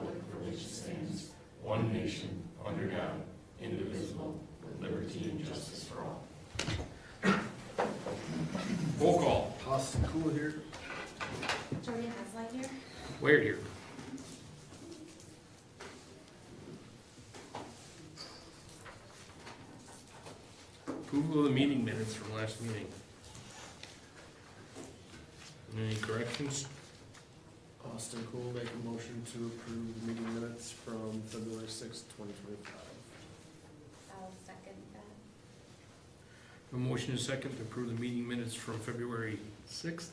republic for which it stands, one nation, under God, indivisible, with liberty and justice for all. Roll call. Haas and Cool here. Jody Haslett here. Where here? Approval of the meeting minutes from last meeting. Any corrections? Austin Cool make a motion to approve the meeting minutes from February 6th, 2025. I'll second that. A motion is second to approve the meeting minutes from February 6th.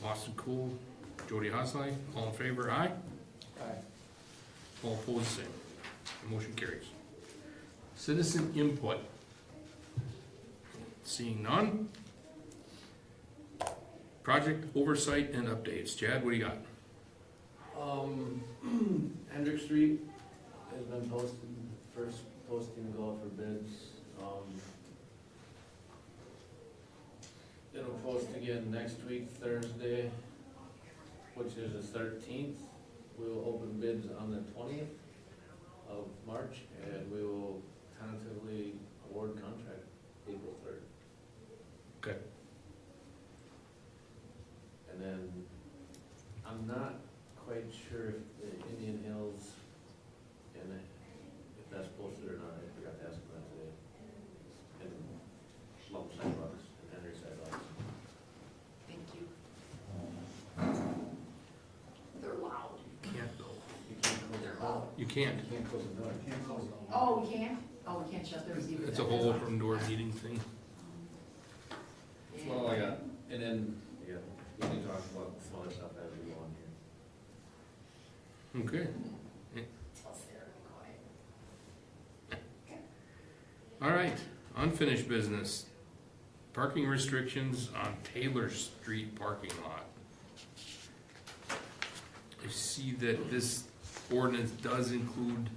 Austin Cool, Jody Haslai, all in favor, aye? Aye. All opposed, same. The motion carries. Citizen input. Seeing none. Project oversight and updates. Chad, what do you got? Hendrick Street has been posted, first posting go out for bids. It'll post again next week, Thursday, which is the 13th. We will open bids on the 20th of March, and we will tentatively award contract April 3rd. Okay. And then, I'm not quite sure if the Indian Hills, and if that's posted or not, I forgot to ask them that today. And Lump sidewalks and Henry sidewalks. Thank you. They're loud. Can't go. You can't close They're the door. loud. You can't. You can't close the door. Can't close the door. Oh, we can't? Oh, we can't shut theirs either. It's a whole open door meeting thing. That's all I got. And then, yeah, we can talk about some other stuff as we go on here. Okay. Tell Sarah to be quiet. All right. Unfinished business. Parking restrictions on Taylor Street parking lot. I see that this ordinance does include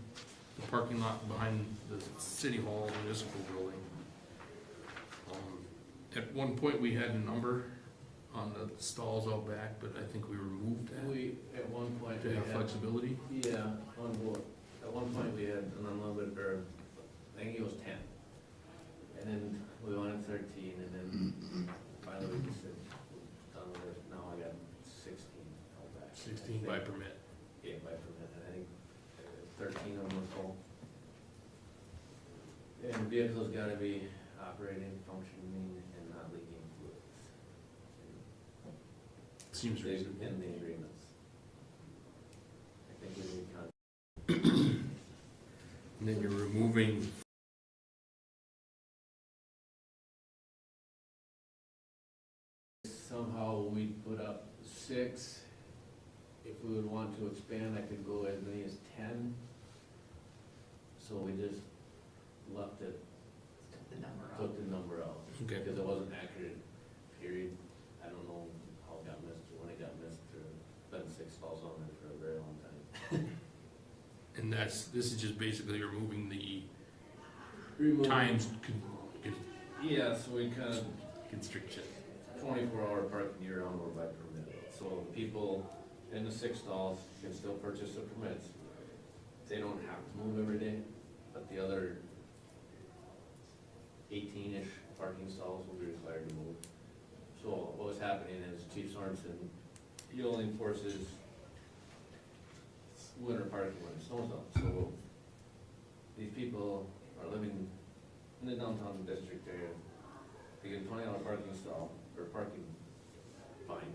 the parking lot behind the City Hall Municipal building. At one point, we had a number on the stalls out back, but I think we removed that We, at one point, to we have had, flexibility. yeah, on board. At one point, we had an unlimited, or I think it was 10. And then we wanted 13, and then finally we just said, done with it. Now I got 16 out back. 16 by permit. Yeah, by permit, and I think 13 of them were full. And the vehicle's gotta be operating, functioning, and not leaking fluids. Seems reasonable. In the agreements. I think we need And then you're removing somehow we put up 6. If we would want to expand, I could go as many as 10. So we just left it, Took the number out. took the number out. Okay. Because it wasn't accurate, period. I don't know how it got missed or when it got missed, or been 6 falls on it for a very long time. And this is just basically removing the Remove- times Yeah, so we kind of constriction. 24-hour parking year-round or by permit. So people in the 6 stalls can still purchase the permits. They don't have to move every day, but the other 18-ish parking stalls will be required to move. So what was happening is Chief Sorensen, he only enforces winter parking when it snows out. So these people are living in the downtown district area. They get a $20 parking stall, or parking fine,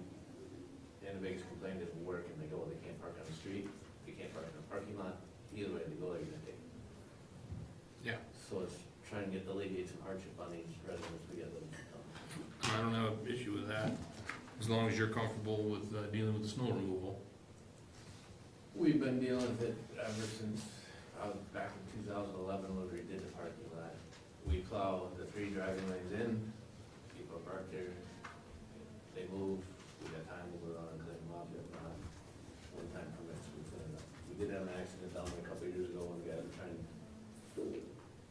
and the biggest complaint is where can they go? They can't park on the street, they can't park in the parking lot, either way they go, they're gonna take. Yeah. So it's trying to get alleviate some hardship on these residents we get them. I don't have an issue with that, as long as you're comfortable with dealing with the snow removal. We've been dealing with it ever since, back in 2011 when we did the parking lot. We plow the 3 driving lanes in, people park there, they move, we got time to go on, they mob it, one-time permits, we clean it up. We did have an accident down there a couple of years ago when the guys were trying to, it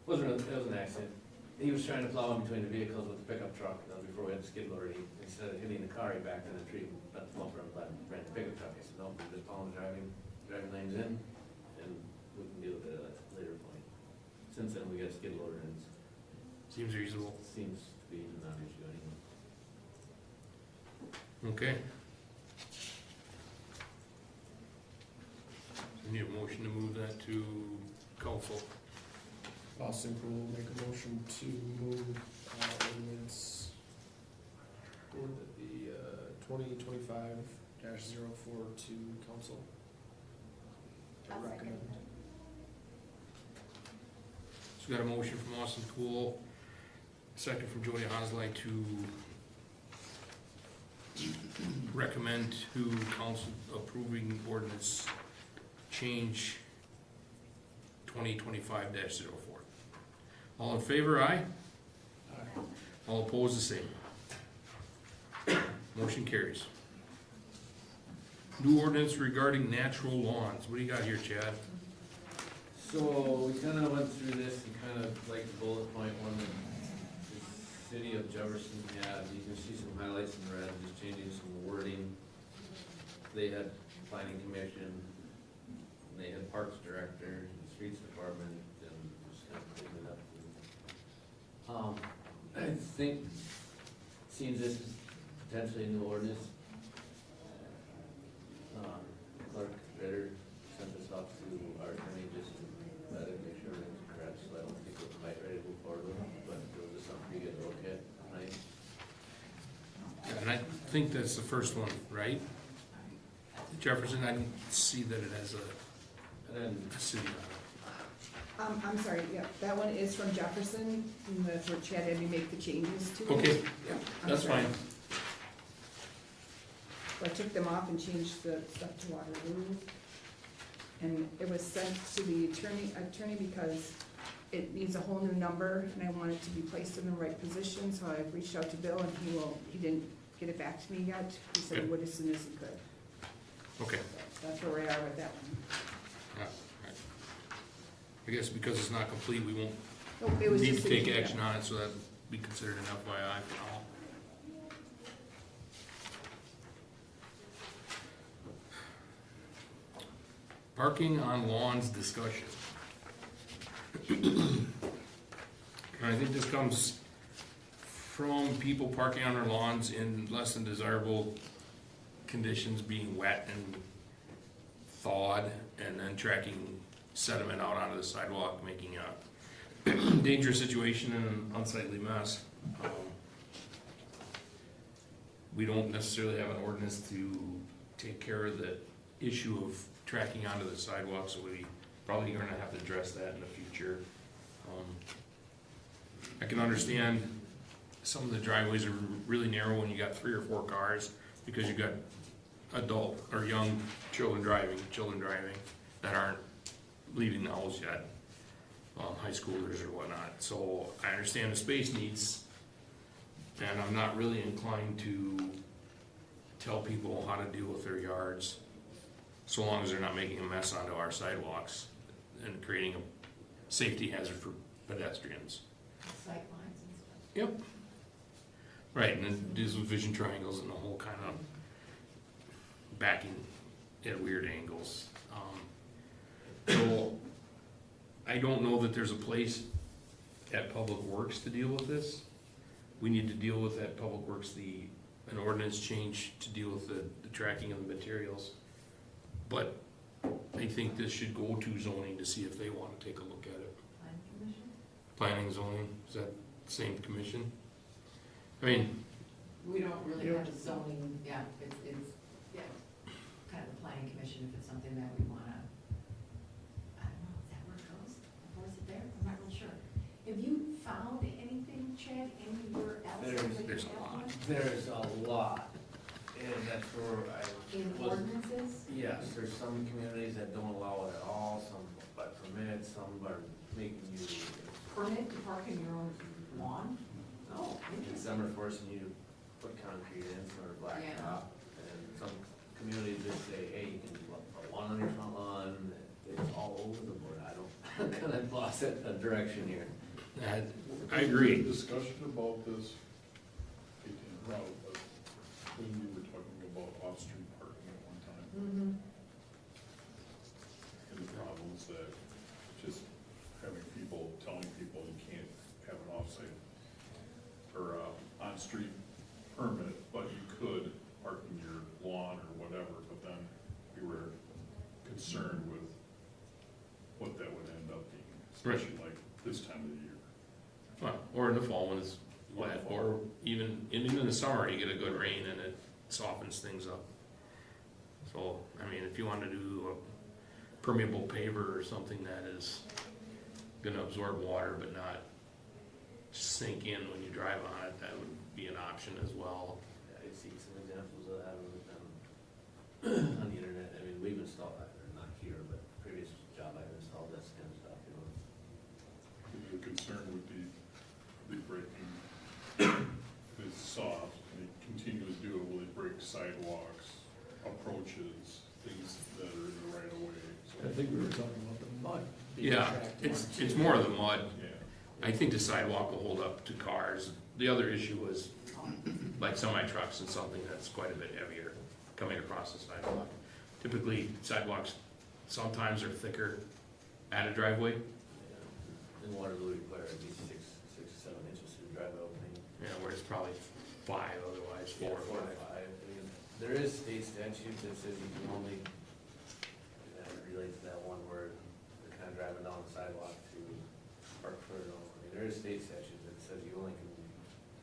was an accident. He was trying to plow in between the vehicles with the pickup truck, before we had the skid loader, instead of hitting the car, he backed in the tree, bent the bumper and ran the pickup truck. I said, no, we're just plowing and driving, driving lanes in, and we can deal with it at a later point. Since then, we got skid loader, and Seems reasonable. it seems to be a non-issue anyway. Okay. We need a motion to move that to council. Austin Cool make a motion to move ordinance the 2025-04 to council. I'll second. Recommend. So we got a motion from Austin Cool, second from Jody Hasley to recommend to council approving ordinance change 2025-04. All in favor, aye? Aye. All opposed, the same. Motion carries. New ordinance regarding natural lawns. What do you got here, Chad? So we kinda went through this and kind of like the bullet point one that the city of Jefferson had. You can see some highlights in red, just changing some wording. They had planning commission, they had parks director, streets department, and just kind of cleaned it up. I think, seeing this as potentially a new ordinance, Clerk Ritter sent this off to our attorney just to let him make sure everything's correct, so I don't think we're quite ready to move forward with it, but it was just something you get to look at tonight. And I think that's the first one, right? Jefferson, I didn't see that it has And then, a city on I'm sorry, yeah, that one is from Jefferson, and that's where Chad had me make the changes to it. Okay, Yeah, I'm that's sorry. fine. So I took them off and changed the stuff to Waterloo. And it was sent to the attorney because it needs a whole new number, and I want it to be placed in the right position, so I reached out to Bill, and he didn't get it back to me yet. He said he Okay. would as soon as he could. Okay. That's where we are with that one. Yeah, right. I guess because it's not complete, we won't Nope, it was need just to a- take action on it, so that'd be considered an FYI for now. Parking on lawns discussion. And I think this comes from people parking on their lawns in less than desirable conditions, being wet and thawed, and then tracking sediment out onto the sidewalk, making a dangerous situation and an unsightly mess. We don't necessarily have an ordinance to take care of the issue of tracking onto the sidewalk, so we probably gonna have to address that in the future. I can understand some of the driveways are really narrow when you got 3 or 4 cars, because you got adult or young children driving that aren't leaving the house yet, high schoolers or whatnot. So I understand the space needs, and I'm not really inclined to tell people how to deal with their yards, so long as they're not making a mess onto our sidewalks and creating a safety hazard for pedestrians. Sight lines and stuff. Yep. Right, and then these with vision triangles and the whole kind of backing at weird angles. So I don't know that there's a place at Public Works to deal with this. We need to deal with at Public Works an ordinance change to deal with the tracking of the materials. But I think this should go to zoning to see if they wanna take a look at it. Planning commission? Planning, zoning, is that the same commission? I mean, We don't really Yeah. have a zoning, yeah, it's, yeah, kind of the planning commission, if it's something that we wanna, I don't know, is that where it goes? Or is it there? I'm not real sure. Have you found anything, Chad, anywhere else? There's a lot. there's a lot, and that's where In was- ordinances? yes, there's some communities that don't allow it at all, some by permit, some are making you, Permit to park in your own lawn? No, and interesting. some are forcing you to put concrete in, some are blacktop. And some communities just say, hey, you can put one on your front lawn, it's all over the board, I don't, kind of lost it, a direction here. I agree. Discussion about this, taking a route, but when we were talking about off-street parking at one time. Mm-hmm. that just having people, telling people you can't have an off-site or on-street permit, but you could park in your lawn or whatever, but then we were concerned with what that would end up being, especially like this time of the year. Well, or in the fall when it's wet, or even in the summer, you get a good rain and it softens things up. So, I mean, if you want to do a permeable paver or something that is gonna absorb water but not sink in when you drive on it, that would be an option as well. I see some examples of that on the internet. I mean, we've installed that, or not here, but previous job I've installed this kind of stuff, you know. The concern would be the breaking is soft, and they continue to do it, will they break sidewalks, approaches, things that are in the right of way, so. I think we were talking about the mud. being Yeah, tracked it's more of the mud. Yeah, I think the sidewalk will hold up to cars. The other issue was like semi-trucks and something that's quite a bit heavier coming across the sidewalk. Typically sidewalks sometimes are thicker at a driveway, In Waterloo require at least 6 to 7 inches to the driveway opening. where it's probably 5, otherwise 4 or 5. I mean, there is state statute that says you can only, that relates to that one word, they're kind of driving down the sidewalk to park further on. I mean, there is state statute that says you only can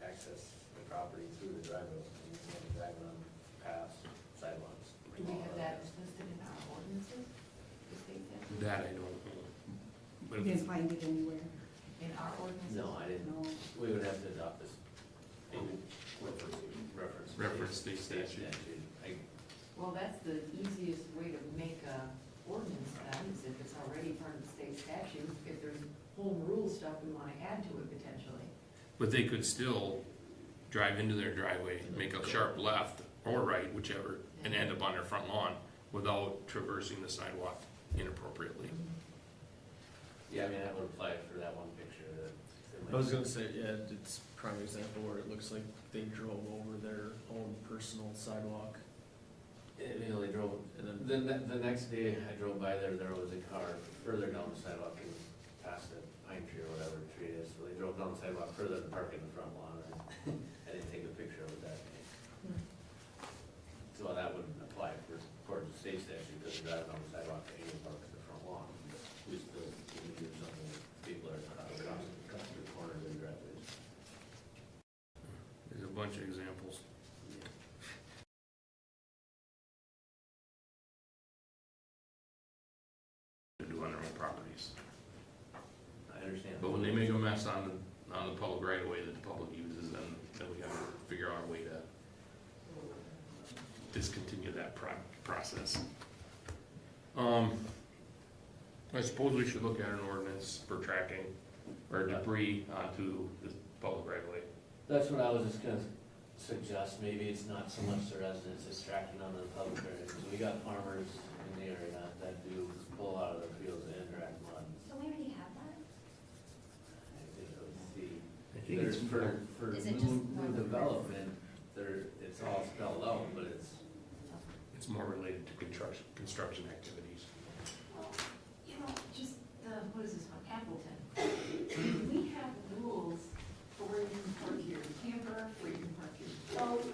access the property through the driveway, and you can't drive on past sidewalks. Do we have that listed in our ordinances, the state statute? That I don't know. But You didn't find it anywhere? In our ordinances? No, I didn't. No. We would have to adopt this, reference state statute. Well, that's the easiest way to make a ordinance then, is if it's already part of the state statute, if there's home rule stuff we wanna add to it potentially. But they could still drive into their driveway, make a sharp left or right, whichever, and end up on their front lawn without traversing the sidewalk inappropriately. Yeah, I mean, that would apply for that one picture that. I was gonna say, yeah, it's prime example where it looks like they drove over their own personal sidewalk. You know, they drove, And then, the next day I drove by there, there was a car further down the sidewalk and past a pine tree or whatever the tree is. So they drove down the sidewalk further than park in the front lawn. And I didn't take a picture of it that day. So that would apply for, according to state statute, because they're driving down the sidewalk to any park in the front lawn. But we still need to do something with people that are across the corner of their driveways. There's a bunch of examples. To do on their own properties. I understand. But when they make a mess on the public right of way that the public uses, then we gotta figure out a way to discontinue that process. I suppose we should look at an ordinance for tracking or debris onto the public right of way. That's what I was just gonna suggest, maybe it's not so much the residents, it's tracking onto the public areas. So we got farmers in the area that do pull out of their fields and interact mud. So we already have that? I think, let's see. I think it's For Is it just new more development, it's all spelled out, but it's more related to construction activities. Well, you know, just the, what is this one, Appleton? We have rules for where you can park your camper, where you can park your boat.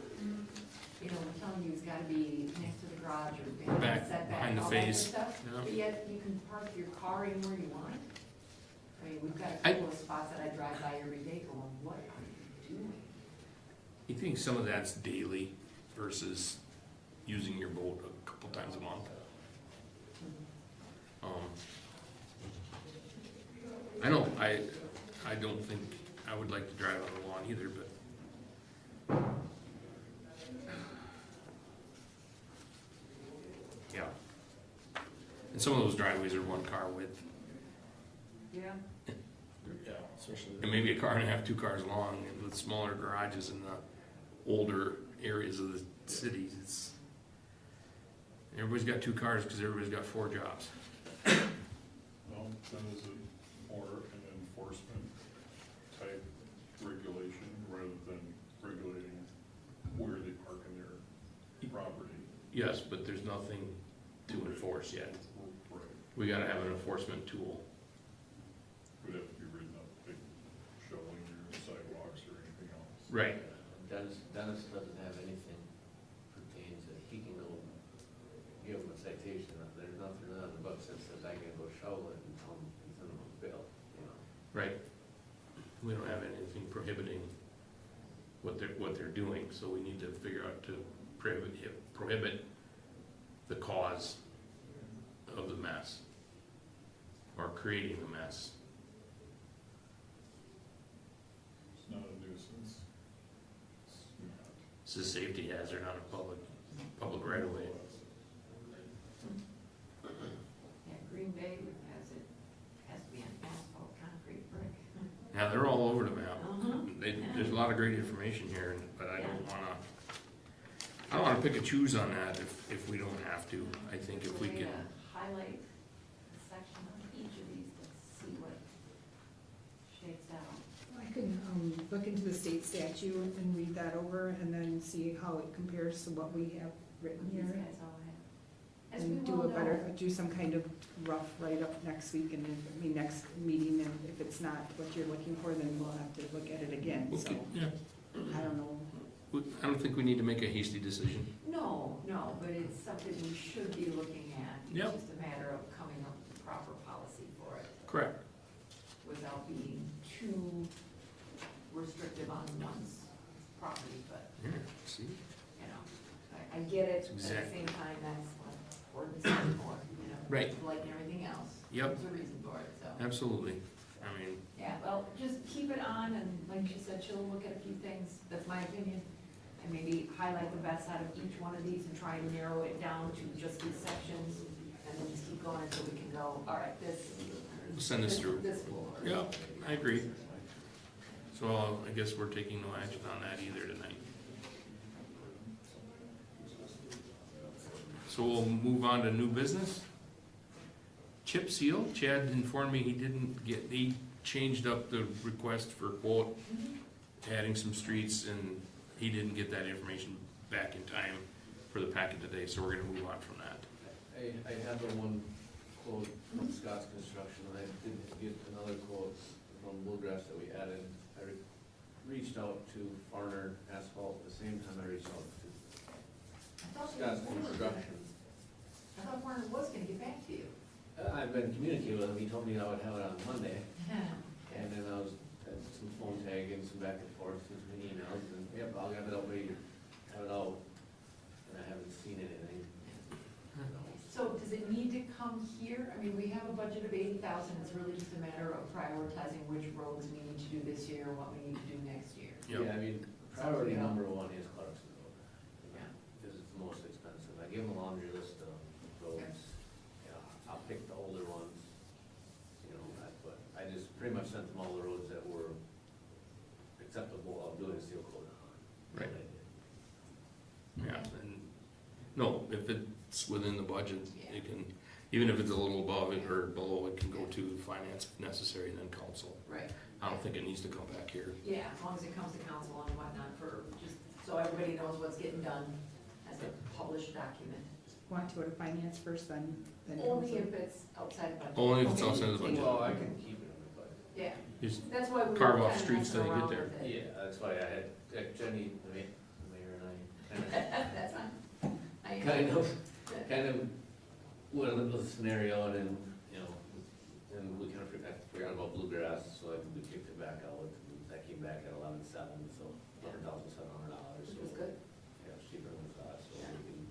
You know, we're telling you it's gotta be next to the garage or behind Back, the setback, behind the all that good phase. stuff. Yeah. But yet you can park your car anywhere you want. I mean, we've got a I- couple of spots that I drive by every day going, what are you doing? You think some of that's daily versus using your boat a couple times a month? I know, I don't think I would like to drive on the lawn either, but. Yeah. And some of those driveways are one car width, Yeah. yeah, especially. and maybe a car and a half, 2 cars long, and with smaller garages in the older areas of the cities, it's. Everybody's got 2 cars because everybody's got 4 jobs. well, then is it more an enforcement type regulation rather than regulating where they park in their property? Yes, but there's nothing to enforce yet. Right. we gotta have an enforcement tool. Would have to be written up, big shoveling your sidewalks or anything else. Right. Dennis doesn't have anything pertains that he can go give him a citation. There's nothing on the books that says I can go shovel it and tell him he's in the bill, you know. Right. We don't have anything prohibiting what they're doing, so we need to figure out to prohibit the cause of the mess, or creating the mess. It's not a nuisance. It's not. It's a safety hazard on a public right of way. Yeah, Green Bay has to be an asphalt concrete brick. Yeah, they're all over the map. Uh-huh. There's a lot of great information here, but I don't wanna pick and choose on that if we don't have to. I think if we Way can, to highlight a section on each of these to see what shakes out. I can, look into the state statute and read that over and then see how it compares to what we have written These here. guys all have. As we And do well a better, know, do some kind of rough write-up next week and then, next meeting, and if it's not what you're looking for, then we'll have to look at it again, so, yeah, I don't know. I don't think we need to make a hasty decision. no, but it's something we should be looking at. Yep. It's just a matter of coming up with the proper policy for it Correct. without being too restrictive on one's property, but, Yeah, see? you know, I get it, but at the Exactly. same time, that's what ordinance is for, you know. Right. Like everything else. Yep. There's a reason for it, so. Absolutely. I mean, Yeah, well, just keep it on, and like she said, she'll look at a few things, that's my opinion, and maybe highlight the best out of each one of these and try and narrow it down to just these sections, and then just keep going until we can go, all right, this. Send this through. This will work. Yeah, I agree. So I guess we're taking no action on that either tonight. So we'll move on to new business. Chip seal, Chad informed me he changed up the request for quote, adding some streets, and he didn't get that information back in time for the packet today, so we're gonna move on from that. I had the one quote from Scott's Construction, and I did get another quote from Bluegrass that we added. I reached out to Farner Asphalt at the same time I reached out to I thought Scott's Warner- Construction. I thought Warner was gonna get back to you. I've been communicating with him, he told me I would have it on Monday, and then I was, had some phone tag and some back and forth, and some emails, and yep, I'll have it out ready, have it out, and I haven't seen anything. So does it need to come here? I mean, we have a budget of 80,000, it's really just a matter of prioritizing which roads we need to do this year, and what we need to do next year. Yep. Yeah, I mean, priority number one is Clarkson Road. Yeah. This is the most expensive. I give them a laundry list of roads. You know, I'll pick the older ones, you know, but I just pretty much sent them all the roads that were acceptable of doing a seal coat on. Right. Yeah, and, no, if it's within the budget, it can, even if it's a little above it or below, it can go to finance if necessary, and then council. Right. I don't think it needs to come back here. Yeah, as long as it comes to council and whatnot for, just so everybody knows what's getting done as a published document. Want to go to finance first, then Only council? if it's outside budget. Only if it's Okay. outside the budget. Well, I can keep it in the budget. Yeah, Just that's why we were carve off kinda streets till messing you get around there. with it. Yeah, that's why I had Jenny, the mayor and I That's fine. kind of went a little scenario, and then, you know, and we kind of forgot about Bluegrass, so we kicked it back out. That came back at 11,700, so $11,700. Which was good. Yeah, it's cheaper than we thought, so Yeah. we can,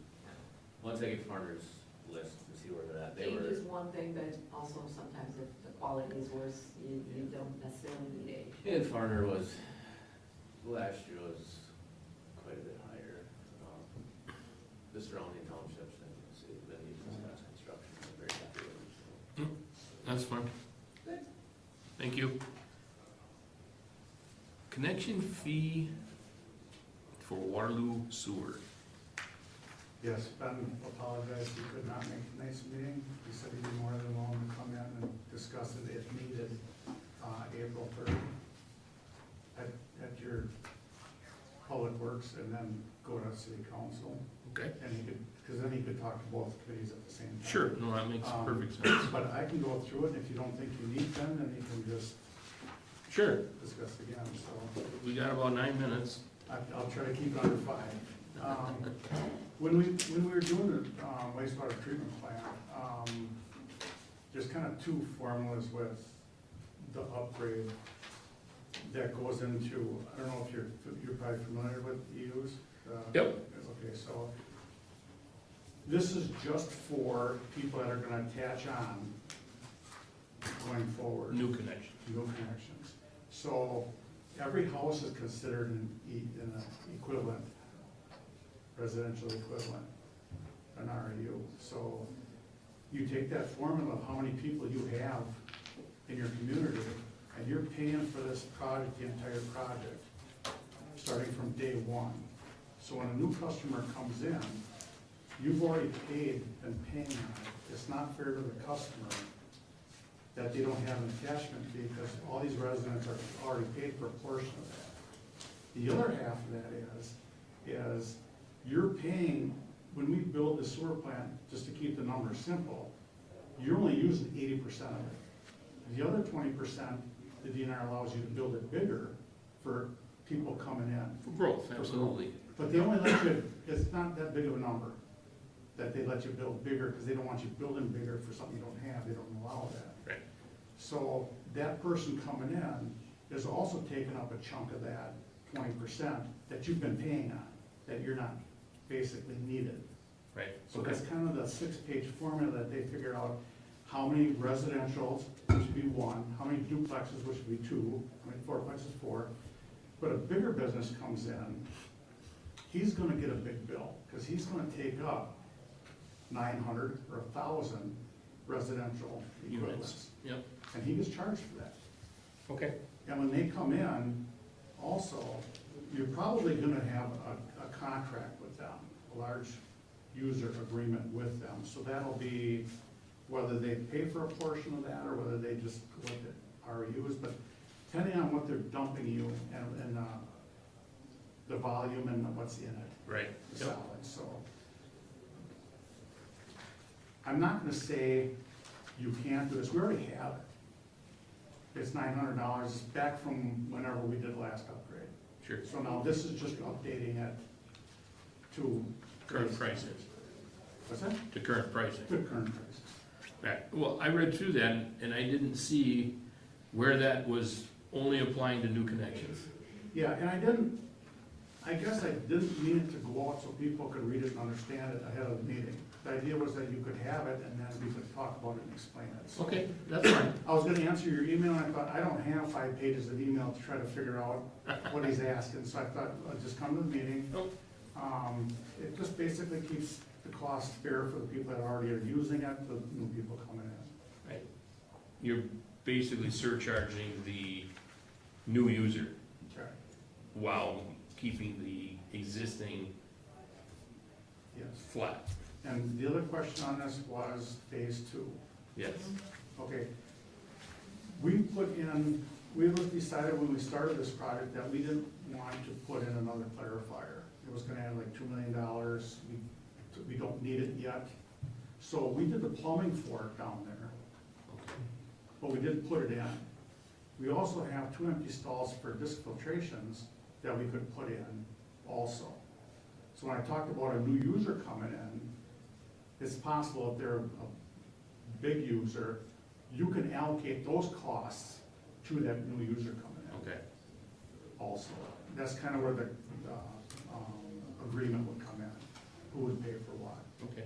once I get Farner's list and see where they're at, they Age were, is one thing, but also sometimes if the quality is worse, you don't necessarily need age. and Farner was, last year was quite a bit higher. The surrounding townships and the city of Benton, Scott's Construction, I'm very happy with them, so. That's fine. Thank you. Connection fee for Waterloo sewer. Yes, Ben apologized, he could not make tonight's meeting. He said he'd be more than willing to come in and discuss it if needed, April 3rd at your public works works and then go to city council. Okay, And he could, because then he could talk to both committees at the same time. sure, no, that makes perfect sense. But I can go through it, and if you don't think you need them, then you can just Sure, discuss again, so. we got about 9 minutes. I'll try to keep it under 5. When we were doing the wastewater treatment plant, there's kind of 2 formulas with the upgrade that goes into, I don't know if you're probably familiar with EUs? Yep. Okay, so this is just for people that are gonna attach on going forward. New connection. No connections. So every house is considered an equivalent, residential equivalent, an REU. So you take that formula of how many people you have in your community, and you're paying for this project, the entire project, starting from day 1. So when a new customer comes in, you've already paid and paying on it. It's not fair to the customer that they don't have an attachment fee, because all these residents are already paid for a portion of that. The other half of that is you're paying, when we build the sewer plant, just to keep the numbers simple, you're only using 80% of it. The other 20%, the DNR allows you to build it bigger for people coming in. For growth, absolutely. But they only let you, it's not that big of a number, that they let you build bigger, because they don't want you building bigger for something you don't have, they don't allow that. Right. So that person coming in is also taking up a chunk of that 20% that you've been paying on, that you're not basically needed. Right. So that's kind of the 6-page formula that they figure out how many residentials, which would be 1, how many duplexes, which would be 2, how many fourplexes, 4. But a bigger business comes in, he's gonna get a big bill, because he's gonna take up 900 or 1,000 residential equivalents. Yep. And he gets charged for that. Okay. And when they come in, also, you're probably gonna have a contract with them, a large user agreement with them. So that'll be whether they pay for a portion of that or whether they just look at REUs, but depending on what they're dumping you and the volume and what's in it. Right. The Yep. solid, so. I'm not gonna say you can't do this, we already have it. It's $900, it's back from whenever we did last upgrade. Sure. So now this is just updating it to. Current prices. What's that? To current pricing. To current prices. Right. Well, I read through that and I didn't see where that was only applying to new connections. Yeah, and I guess I didn't mean it to go out so people could read it and understand it ahead of the meeting. The idea was that you could have it and then we could talk about it and explain it. So Okay, that's fine. I was gonna answer your email, and I thought, I don't have 5 pages of email to try to figure out what he's asking, so I thought, I'll just come to the meeting. Oh. It just basically keeps the cost fair for the people that already are using it, the new people coming in. Right. You're basically surcharging the new user Okay. while keeping the existing Yes. flat. And the other question on this was phase 2. Yes. Okay. We was decided when we started this project that we didn't want to put in another clarifier. It was gonna add like $2 million. We don't need it yet. So we did the plumbing for it down there, but we didn't put it in. We also have 2 empty stalls for disc filtrations that we could put in also. So when I talked about a new user coming in, it's possible if they're a big user, you can allocate those costs to that new user coming in Okay. also. That's kind of where the agreement would come in, who would pay for what. Okay.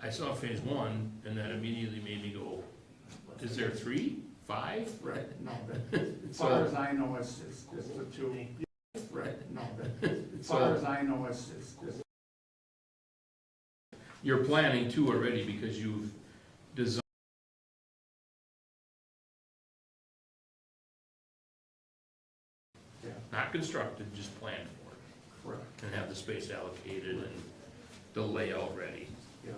I saw phase 1 and that immediately made me go, is there 3, 5? Right, no, but as far as I know, it's the 2. Right, no, but as far as I know, it's You're planning 2 already because you've designed. yeah, Not constructed, just planned for it, correct, and have the space allocated and the layout ready yeah,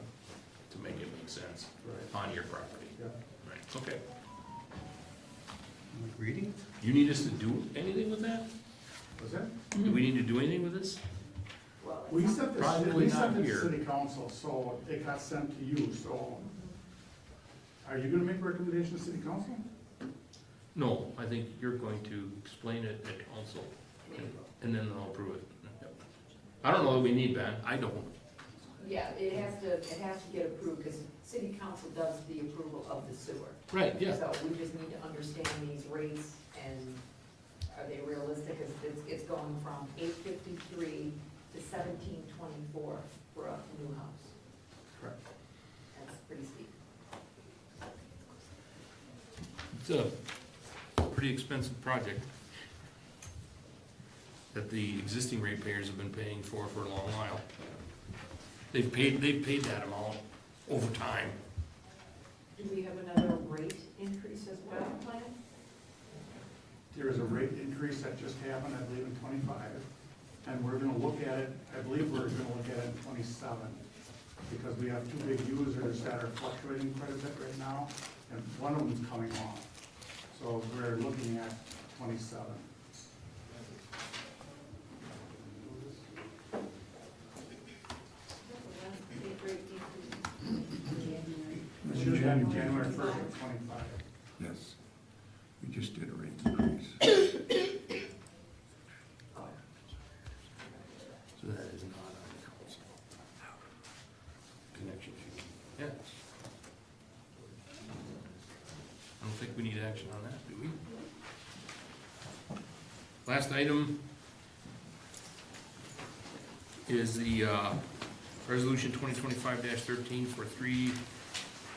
to make it make sense right, on your property. yeah. Right, okay. Reading? You need us to do anything with that? Was that? Do we need to do anything with this? Well, We it's sent Probably we not sent it to here. city council, so it got sent to you, so. Are you gonna make a recommendation to city council? No, I think you're going to explain it at council, and then they'll approve it. Yep. I don't know that we need that, I don't. Yeah, it has to get approved, because city council does the approval of the sewer. Right, So we just need to understand these rates, and are they realistic? It's going from $853 to $1,724 for a new house. Correct. That's pretty steep. It's a pretty expensive project that the existing ratepayers have been paying for a long while. They've paid that amount over time. Do we have another rate increase as well planned? There is a rate increase that just happened, I believe, in '25, and we're gonna look at it, I believe we're gonna look at it in '27, because we have two big users that are fluctuating quite a bit right now, and one of them's coming off. So we're looking at '27. It should have been January 1st of '25. Yes, we just did a rate increase. So that is not on the council. Connection fee. Yeah. I don't think we need action on that, do we? Last item is the resolution 2025-13 for 3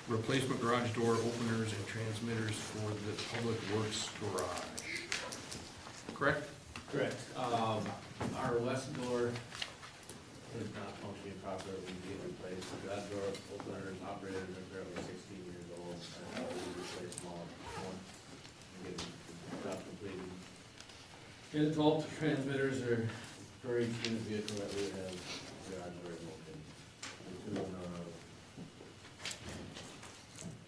replacement garage door openers and transmitters for the public works garage. Correct? Correct. Our west door is not functioning properly, we need to replace. The garage door openers, operators are currently 16 years old, and we replace them all once and get the job completed. And the 12 transmitters are for each unit vehicle that we have garage doors open. The 2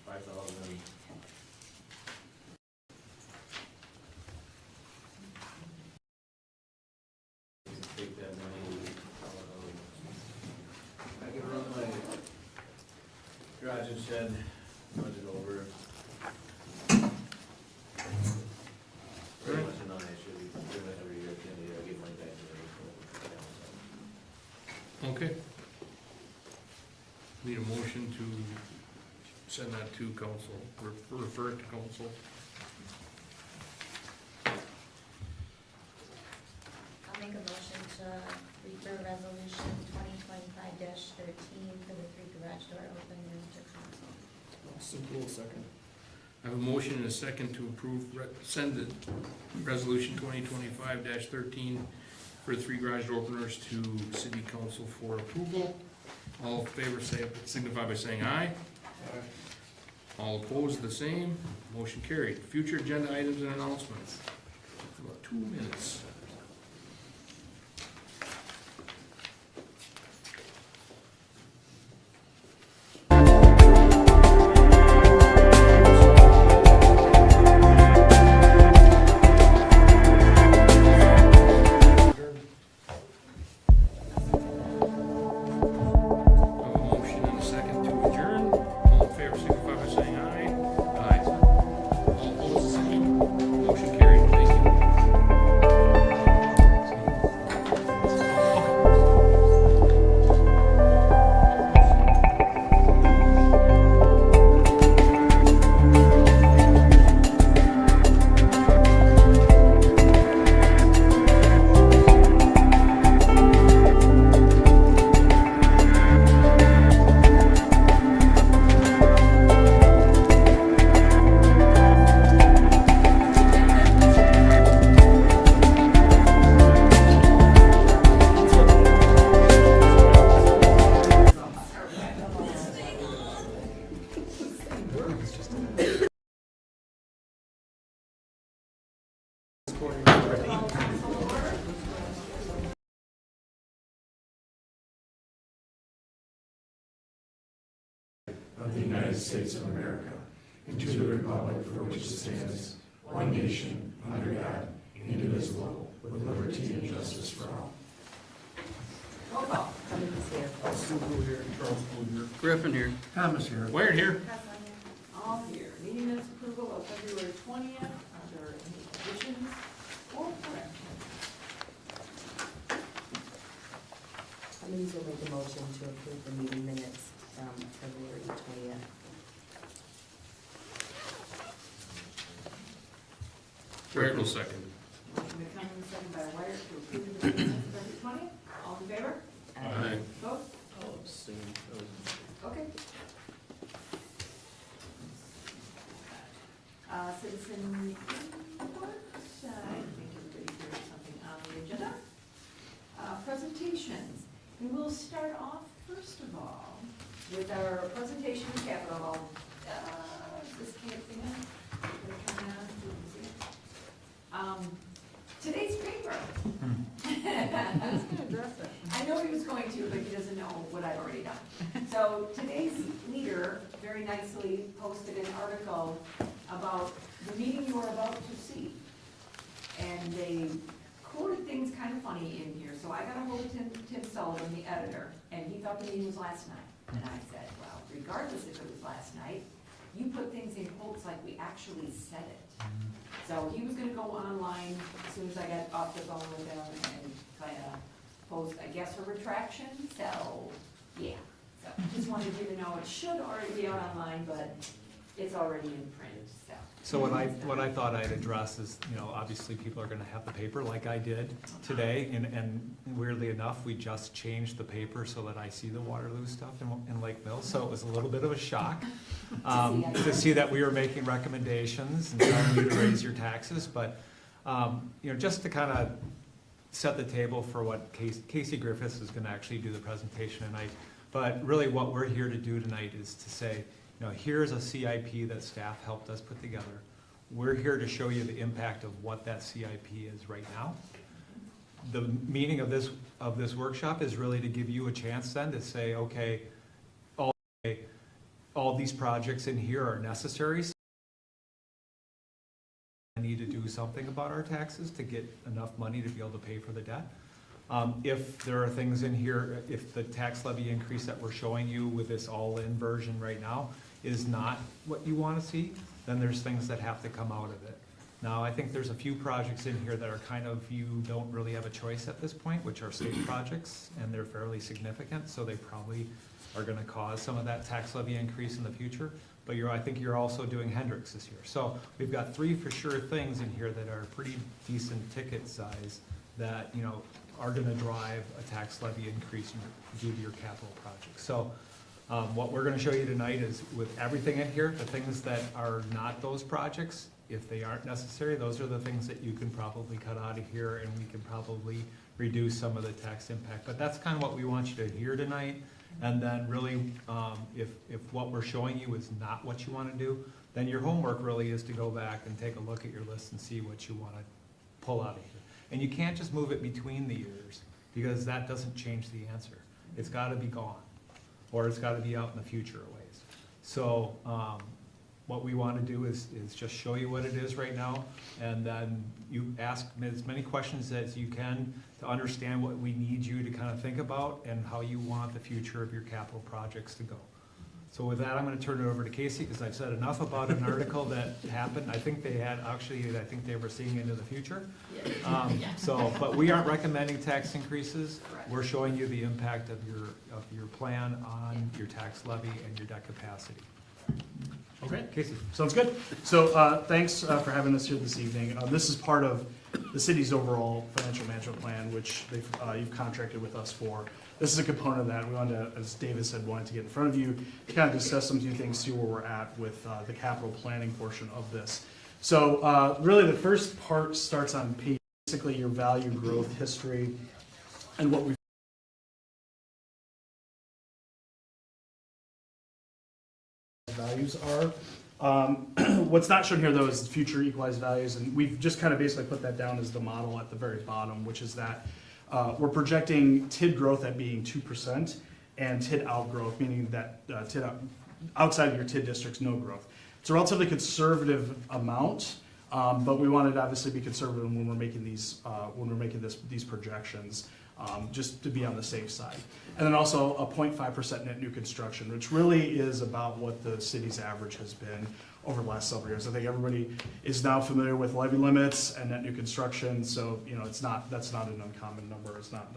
5,000. Take that money, I can run my garage and shed budget over. Pretty much a non-issue, we do it every year, at the end of the year, I get money back to the Okay. Need a motion to send that to council, refer it to council. I'll make a motion to refer resolution 2025-13 for the 3 garage door openers to council. Austin Cool, second. I have a motion and a second to approve, send the resolution 2025-13 for 3 garage door openers to city council for approval. All in favor signify by saying aye. All opposed, the same. Motion carried. Future agenda items and announcements. About 2 minutes. Of the United States of America, and to the republic for which it stands, one nation, under God, indivisible, with liberty liberty and justice for all. Roll call. Cummings here. Austin Cool here. Charles Cool here. Griffin here. Thomas here. Wyatt here. Kathleen. All here. Meeting minutes approval of February 20th. Are there any additions or corrections? Cummings will make a motion to approve the meeting minutes from February 20th. Wyatt will second. Motion by Cummings, second by Wyatt to approve the meeting minutes of February 20th. All in favor? Aye. Vote? I'll abstain. That was- Okay. Citizen report, I think everybody here has something on the agenda. Presentations, and we'll start off, first of all, with our presentation of capital. This can't be on. Today's paper. I was gonna address it. I know he was going to, but he doesn't know what I've already done. So today's leader very nicely posted an article about the meeting you are about to see. And they quoted things kind of funny in here. So I got a hold of Tim Sullivan, the editor, and he thought the meeting was last night. And I said, well, regardless if it was last night, you put things in quotes like we actually said it. So he was gonna go online as soon as I got off the phone with him and kind of post, I guess, a retraction, so, yeah. So, just wanted you to know, it should already be out online, but it's already in print, so. So what I thought I'd address is, you know, obviously people are gonna have the paper like I did today, and weirdly enough, we just changed the paper so that I see the Waterloo stuff in Lake Mills, so it was a little bit of a shock to see that we were making recommendations and telling you to raise your taxes, but, you know, just to kind of set the table for what Casey Griffiths is gonna actually do the presentation tonight, but really what we're here to do tonight is to say, you know, here's a CIP that staff helped us put together. We're here to show you the impact of what that CIP is right now. The meaning of this workshop is really to give you a chance then to say, okay, all these projects in here are necessary. So I need to do something about our taxes to get enough money to be able to pay for the debt. If there are things in here, if the tax levy increase that we're showing you with this all-in version right now is not what you want to see, then there's things that have to come out of it. Now, I think there's a few projects in here that are kind of, you don't really have a choice at this point, which are state projects, and they're fairly significant, so they probably are gonna cause some of that tax levy increase in the future. But I think you're also doing Hendricks this year. So we've got 3 for sure things in here that are pretty decent ticket size that, you know, are gonna drive a tax levy increase due to your capital projects. So what we're gonna show you tonight is with everything in here, the things that are not those projects, if they aren't necessary, those are the things that you can probably cut out of here, and we can probably reduce some of the tax impact. But that's kind of what we want you to hear tonight. And then really, if what we're showing you is not what you wanna do, then your homework really is to go back and take a look at your list and see what you wanna pull out of here. And you can't just move it between the years, because that doesn't change the answer. It's gotta be gone, or it's gotta be out in the future a ways. So, what we wanna do is just show you what it is right now, and then you ask as many questions as you can to understand what we need you to kind of think about and how you want the future of your capital projects to go. So with that, I'm gonna turn it over to Casey, because I've said enough about an article that happened. I think they had, actually, I think they were seeing into the future. But we aren't recommending tax increases. Correct. We're showing you the impact of your plan on your tax levy and your debt capacity. Okay, Casey? sounds good. So thanks for having us here this evening. This is part of the city's overall financial management plan, which you've contracted with us for. This is a component of that. We wanted to, as David said, wanted to get in front of you to kind of discuss some new things, see where we're at with the capital planning portion of this. So really the first part starts on page, basically your value growth history and what we've values are. What's not shown here though is future equalized values, and we've just kind of basically put that down as the model at the very bottom, which is that we're projecting TID growth at being 2% and TID outgrowth, meaning that outside of your TID districts, no growth. It's a relatively conservative amount, But we wanted to obviously be conservative when we're making these, these projections, just to be on the safe side. And then also a 0.5% net new construction, which really is about what the city's average has been over the last several years. I think everybody is now familiar with levy limits and net new construction, so, you know, that's not an uncommon number. It's not,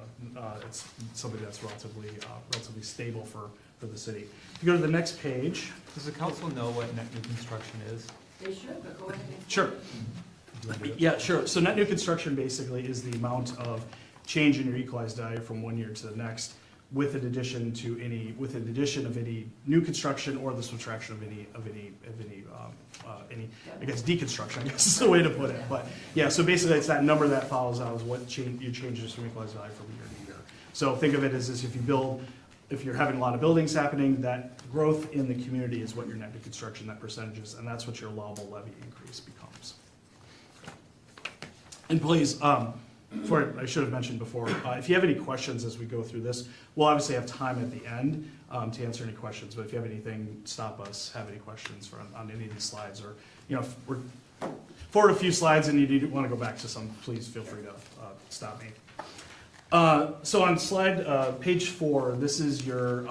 it's something that's relatively stable for the city. If you go to the next page. Does the council know what net new construction is? They should, but go ahead. Sure. Do you want to do it? Yeah, sure. So net new construction basically is the amount of change in your equalized value from one year to the next, with an addition of any new construction or the subtraction of any I guess deconstruction, I guess is the way to put it. But yeah, so basically it's that number that follows out is what your changes from equalized value from year to year. So think of it as if you're having a lot of buildings happening, that growth in the community is what your net new construction, that percentage is, and that's what your allowable levy increase becomes. And please, I should have mentioned before, if you have any questions as we go through this, we'll obviously have time at the end to answer any questions, but if you have anything, stop us, have any questions on any of these slides, or, you know, if we're forward a few slides and you want to go back to some, please feel free to stop me. So on slide, page 4, this is your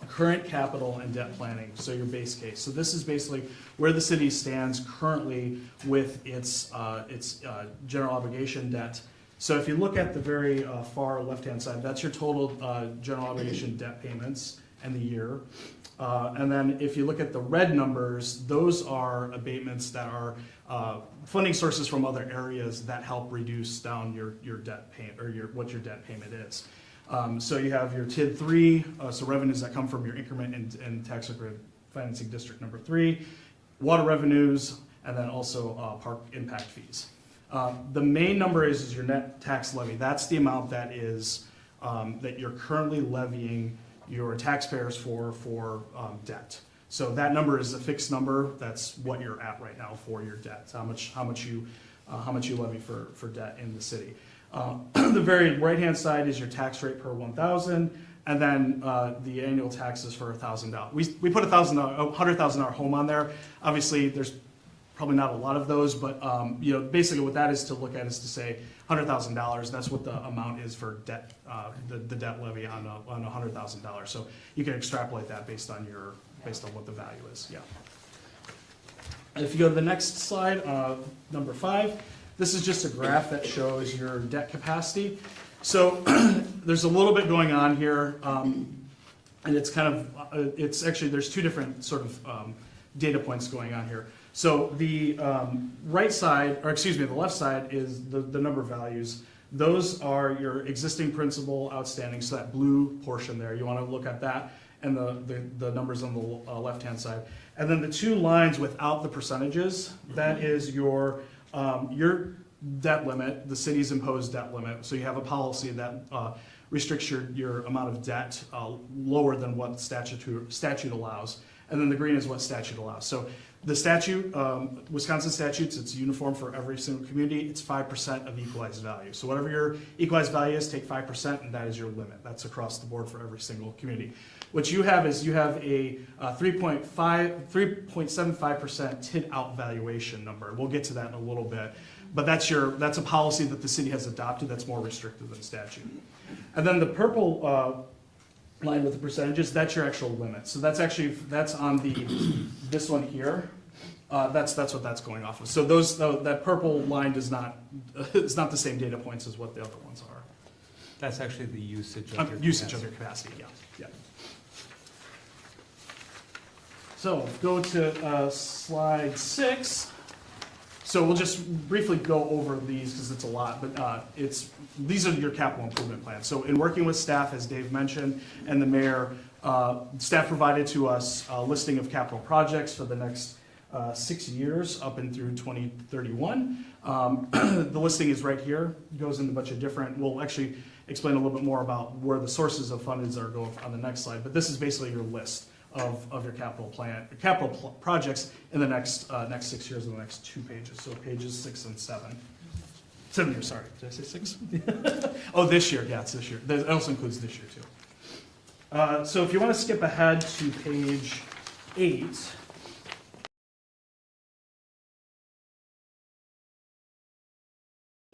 current capital and debt planning, so your base case. So this is basically where the city stands currently with its general obligation debt. So if you look at the very far left-hand side, that's your total general obligation debt payments and the year. And then if you look at the red numbers, those are abatements that are funding sources from other areas that help reduce down your debt payment, or what your debt payment is. So you have your TID 3, so revenues that come from your increment and tax credit financing district number 3, water revenues, and then also park impact fees. The main number is your net tax levy. That's the amount that is that you're currently levying your taxpayers for debt. So that number is a fixed number. That's what you're at right now for your debt. How much you levy for debt in the city. The very right-hand side is your tax rate per 1,000, and then the annual taxes for $1,000. We put $100,000 home on there. Obviously, there's probably not a lot of those, but you know, basically what that is to look at is to say $100,000. That's what the amount is for debt, the debt levy on $100,000. So you can extrapolate that based on what the value is. Yeah. And if you go to the next slide, number 5. This is just a graph that shows your debt capacity. So there's a little bit going on here, and it's kind of, it's actually, there's two different sort of data points going on here. So the right side, or excuse me, the left side is the number of values. Those are your existing principal outstanding, so that blue portion there, you want to look at that, and the numbers on the left-hand side. And then the two lines without the percentages, that is your debt limit, the city's imposed debt limit. So you have a policy that restricts your amount of debt lower than what statute allows. And then the green is what statute allows. So the statute, Wisconsin statutes, it's uniform for every single community. It's 5% of equalized value. So whatever your equalized value is, take 5%, and that is your limit. That's across the board for every single community. What you have is you have a 3.75% TID out valuation number. We'll get to that in a little bit. But that's a policy that the city has adopted that's more restrictive than statute. And then the purple line with the percentages, that's your actual limit. So that's on this one here. That's what that's going off of. So that purple line does not, it's not the same data points as what the other ones are. That's actually the usage of your usage of your capacity. Yeah. So go to slide 6. So we'll just briefly go over these because it's a lot, but these are your capital improvement plans. So in working with staff, as Dave mentioned, and the mayor, staff provided to us a listing of capital projects for the next 6 years up and through 2031. The listing is right here. It goes into a bunch of different, we'll actually explain a little bit more about where the sources of funds are going on the next slide, but this is basically your list of your capital projects in the next 6 years in the next 2 pages. So pages 6 and 7. 7 years, sorry. Did I say 6? Oh, this year. Yeah, it's this year. That also includes this year too. So if you want to skip ahead to page 8.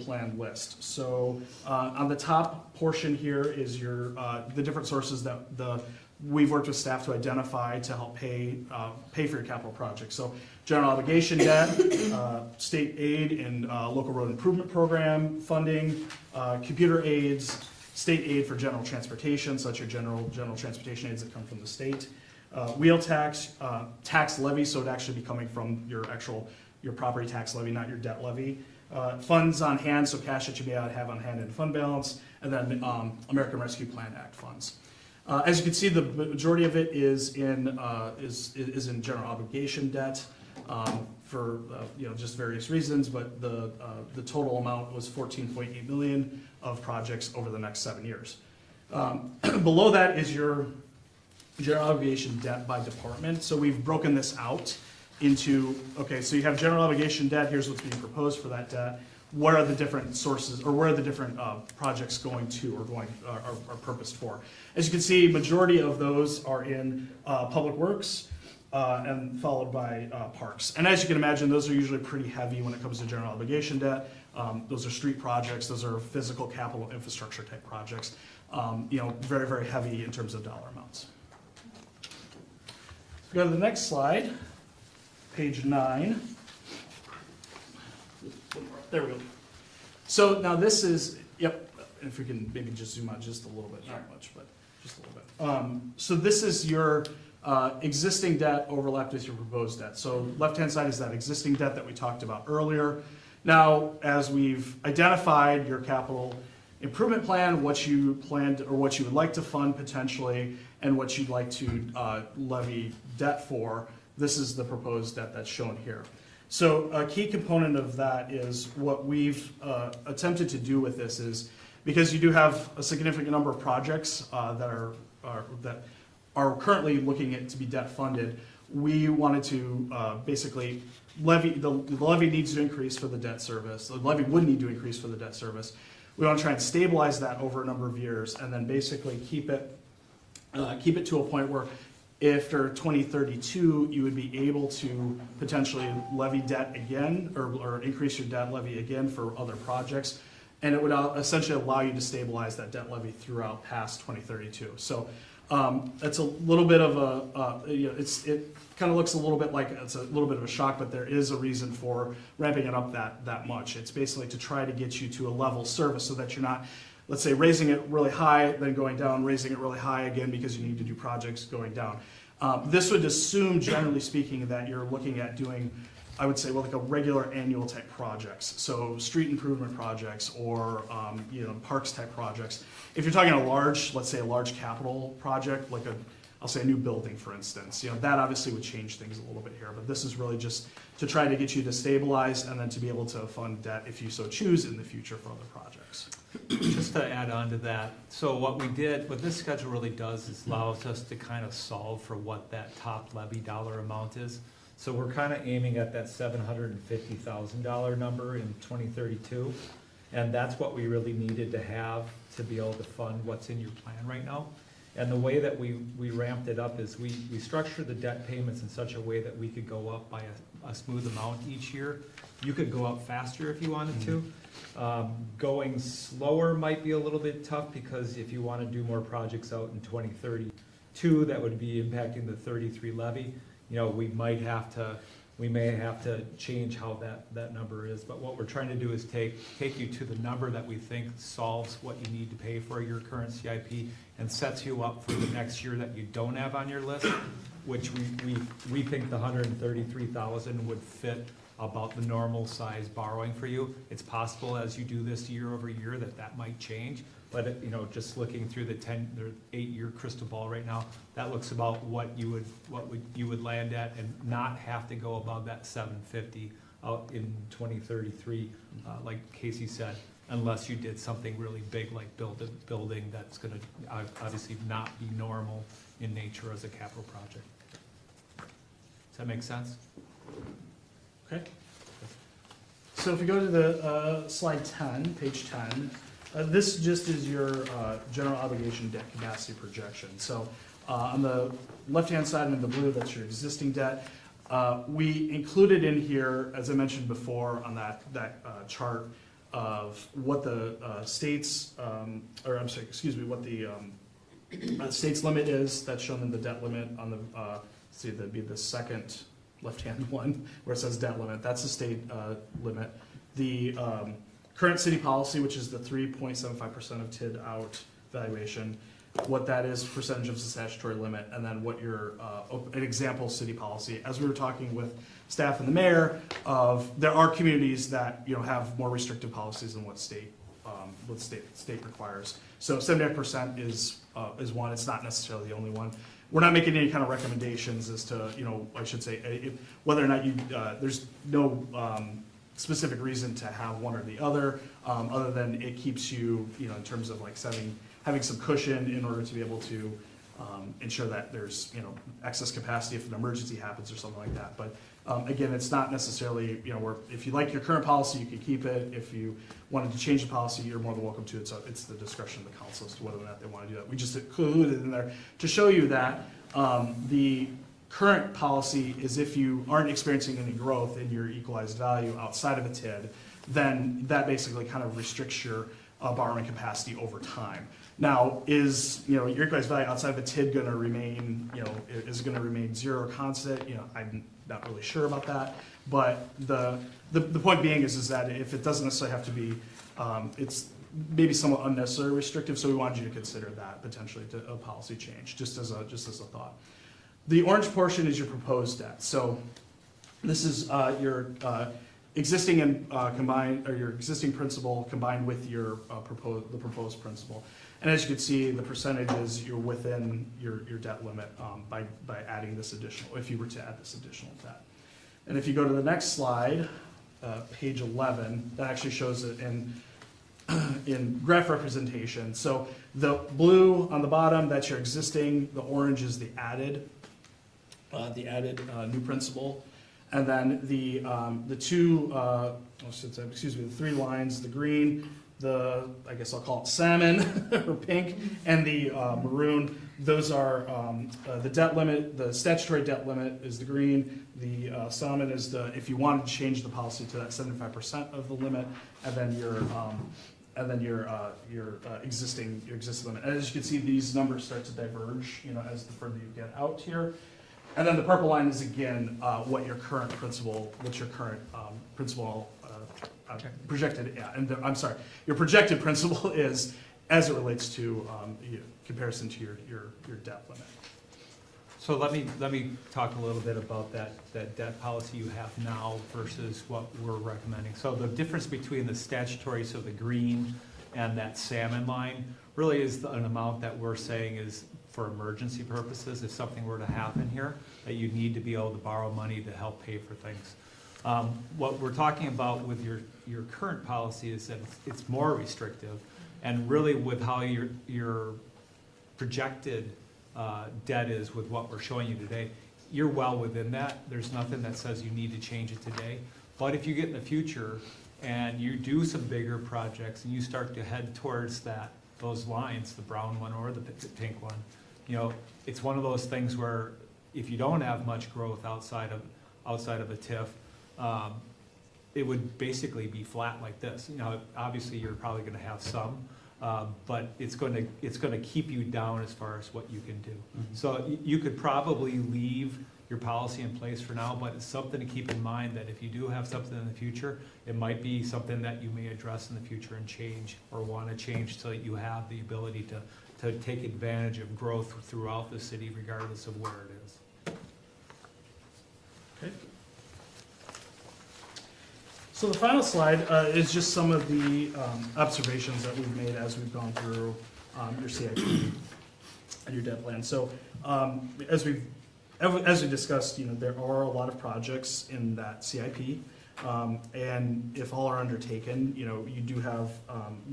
plan list. So on the top portion here is your the different sources that we've worked with staff to identify to help pay for your capital projects. So general obligation debt, state aid and local road improvement program funding, computer aids, state aid for general transportation, such as general transportation aids that come from the state, wheel tax, tax levy, so it'd actually be coming from your property tax levy, not your debt levy. Funds on hand, so cash that you may not have on hand in fund balance, and then American Rescue Plan Act funds. As you can see, the majority of it is in general obligation debt for just various reasons, but the total amount was 14.8 million of projects over the next 7 years. Below that is your general obligation debt by department. So we've broken this out into, okay, so you have general obligation debt, here's what's being proposed for that debt. What are the different sources, or where are the different projects going to, or are purposed for? As you can see, majority of those are in public works, and followed by parks. And as you can imagine, those are usually pretty heavy when it comes to general obligation debt. Those are street projects, those are physical capital infrastructure type projects. Very, very heavy in terms of dollar amounts. Go to the next slide. Page 9. There we go. So now this is, if we can maybe just zoom out just a little bit, not much, but just a little bit. So this is your existing debt overlapped with your proposed debt. So left-hand side is that existing debt that we talked about earlier. Now, as we've identified your capital improvement plan, what you planned or what you would like to fund potentially, and what you'd like to levy debt for, this is the proposed debt that's shown here. So a key component of that is what we've attempted to do with this is, because you do have a significant number of projects that are currently looking at to be debt funded, we wanted to basically the levy needs to increase for the debt service. The levy would need to increase for the debt service. We want to try and stabilize that over a number of years, and then basically keep it to a point where after 2032, you would be able to potentially levy debt again, or increase your debt levy again for other projects, and it would essentially allow you to stabilize that debt levy throughout past 2032. So it's a little bit of it kind of looks a little bit like it's a little bit of a shock, but there is a reason for ramping it up that much. It's basically to try to get you to a level service so that you're not, let's say, raising it really high, then going down, raising it really high again because you need to do projects going down. This would assume, generally speaking, that you're looking at doing, I would say, like a regular annual type projects. So street improvement projects or parks type projects. If you're talking let's say a large capital project, like I'll say a new building, for instance, that obviously would change things a little bit here. But this is really just to try to get you to stabilize and then to be able to fund debt if you so choose in the future for other projects. Just to add on to that, so what this schedule really does is allows us to kind of solve for what that top levy dollar amount is. So we're kind of aiming at that $750,000 number in 2032, and that's what we really needed to have to be able to fund what's in your plan right now. And the way that we ramped it up is we structured the debt payments in such a way that we could go up by a smooth amount each year. You could go up faster if you wanted to. Going slower might be a little bit tough because if you want to do more projects out in 2032, that would be impacting the 33 levy. We may have to change how that number is. But what we're trying to do is take you to the number that we think solves what you need to pay for your current CIP and sets you up for the next year that you don't have on your list, which we think the 133,000 would fit about the normal size borrowing for you. It's possible as you do this year over year that might change, but just looking through the 8-year crystal ball right now, that looks about what you would land at and not have to go above that 750 out in 2033, like Casey said, unless you did something really big like build a building that's going to obviously not be normal in nature as a capital project. Does that make sense? Okay. So if we go to the slide 10, page 10, this just is your general obligation debt capacity projection. So on the left-hand side in the blue, that's your existing debt. We included in here, as I mentioned before on that chart, of what the state's, what the state's limit is. That's shown in the debt limit on the, see, that'd be the second left-hand one where it says debt limit. That's the state limit. The current city policy, which is the 3.75% of TID out valuation, what that is, percentage of the statutory limit, and then what your, an example city policy. As we were talking with staff and the mayor, there are communities that, you know, have more restrictive policies than what state requires. So 78% is one. It's not necessarily the only one. We're not making any kind of recommendations as to, you know, I should say, whether or not you, there's no specific reason to have one or the other than it keeps you, you know, in terms of like having some cushion in order to be able to ensure that there's, you know, excess capacity if an emergency happens or something like that. But again, it's not necessarily, you know, where if you like your current policy, you can keep it. If you wanted to change the policy, you're more than welcome to it. So it's the discretion of the council as to whether or not they want to do that. We just included in there to show you that the current policy is if you aren't experiencing any growth in your equalized value outside of a TID, then that basically kind of restricts your borrowing capacity over time. Now, is, you know, your equalized value outside of a TID going to remain, you know, is it going to remain zero or constant? You know, I'm not really sure about that. But the point being is that if it doesn't necessarily have to be, it's maybe somewhat unnecessarily restrictive. So we wanted you to consider that potentially to a policy change, just as a thought. The orange portion is your proposed debt. So this is your existing and combined, or your existing principal combined with your proposed principal. And as you can see, the percentages, you're within your debt limit by adding this additional, if you were to add this additional debt. And if you go to the next slide, page 11, that actually shows it in graph representation. So the blue on the bottom, that's your existing. The orange is the added new principal. And then the three lines, the green, I guess I'll call it salmon or pink, and the maroon, those are the debt limit. The statutory debt limit is the green. The salmon is if you wanted to change the policy to that 75% of the limit, and then your existing limit. And as you can see, these numbers start to diverge, you know, as the further you get out here. And then the purple line is again what your current principal, projected, yeah, and I'm sorry, your projected principal is as it relates to comparison to your debt limit. So let me talk a little bit about that debt policy you have now versus what we're recommending. So the difference between the statutory, so the green, and that salmon line really is an amount that we're saying is for emergency purposes. If something were to happen here, that you need to be able to borrow money to help pay for things. What we're talking about with your current policy is that it's more restrictive, and really with how your projected debt is with what we're showing you today, you're well within that. There's nothing that says you need to change it today. But if you get in the future and you do some bigger projects and you start to head towards those lines, the brown one or the pink one, you know, it's one of those things where if you don't have much growth outside of a TIF, it would basically be flat like this. You know, obviously you're probably going to have some, but it's going to keep you down as far as what you can do. Mm-hmm. So you could probably leave your policy in place for now, but it's something to keep in mind that if you do have something in the future, it might be something that you may address in the future and change or want to change so that you have the ability to take advantage of growth throughout the city regardless of where it is. Okay. So the final slide is just some of the observations that we've made as we've gone through your CIP and your debt plan. So as we discussed, you know, there are a lot of projects in that CIP, and if all are undertaken, you know, you do have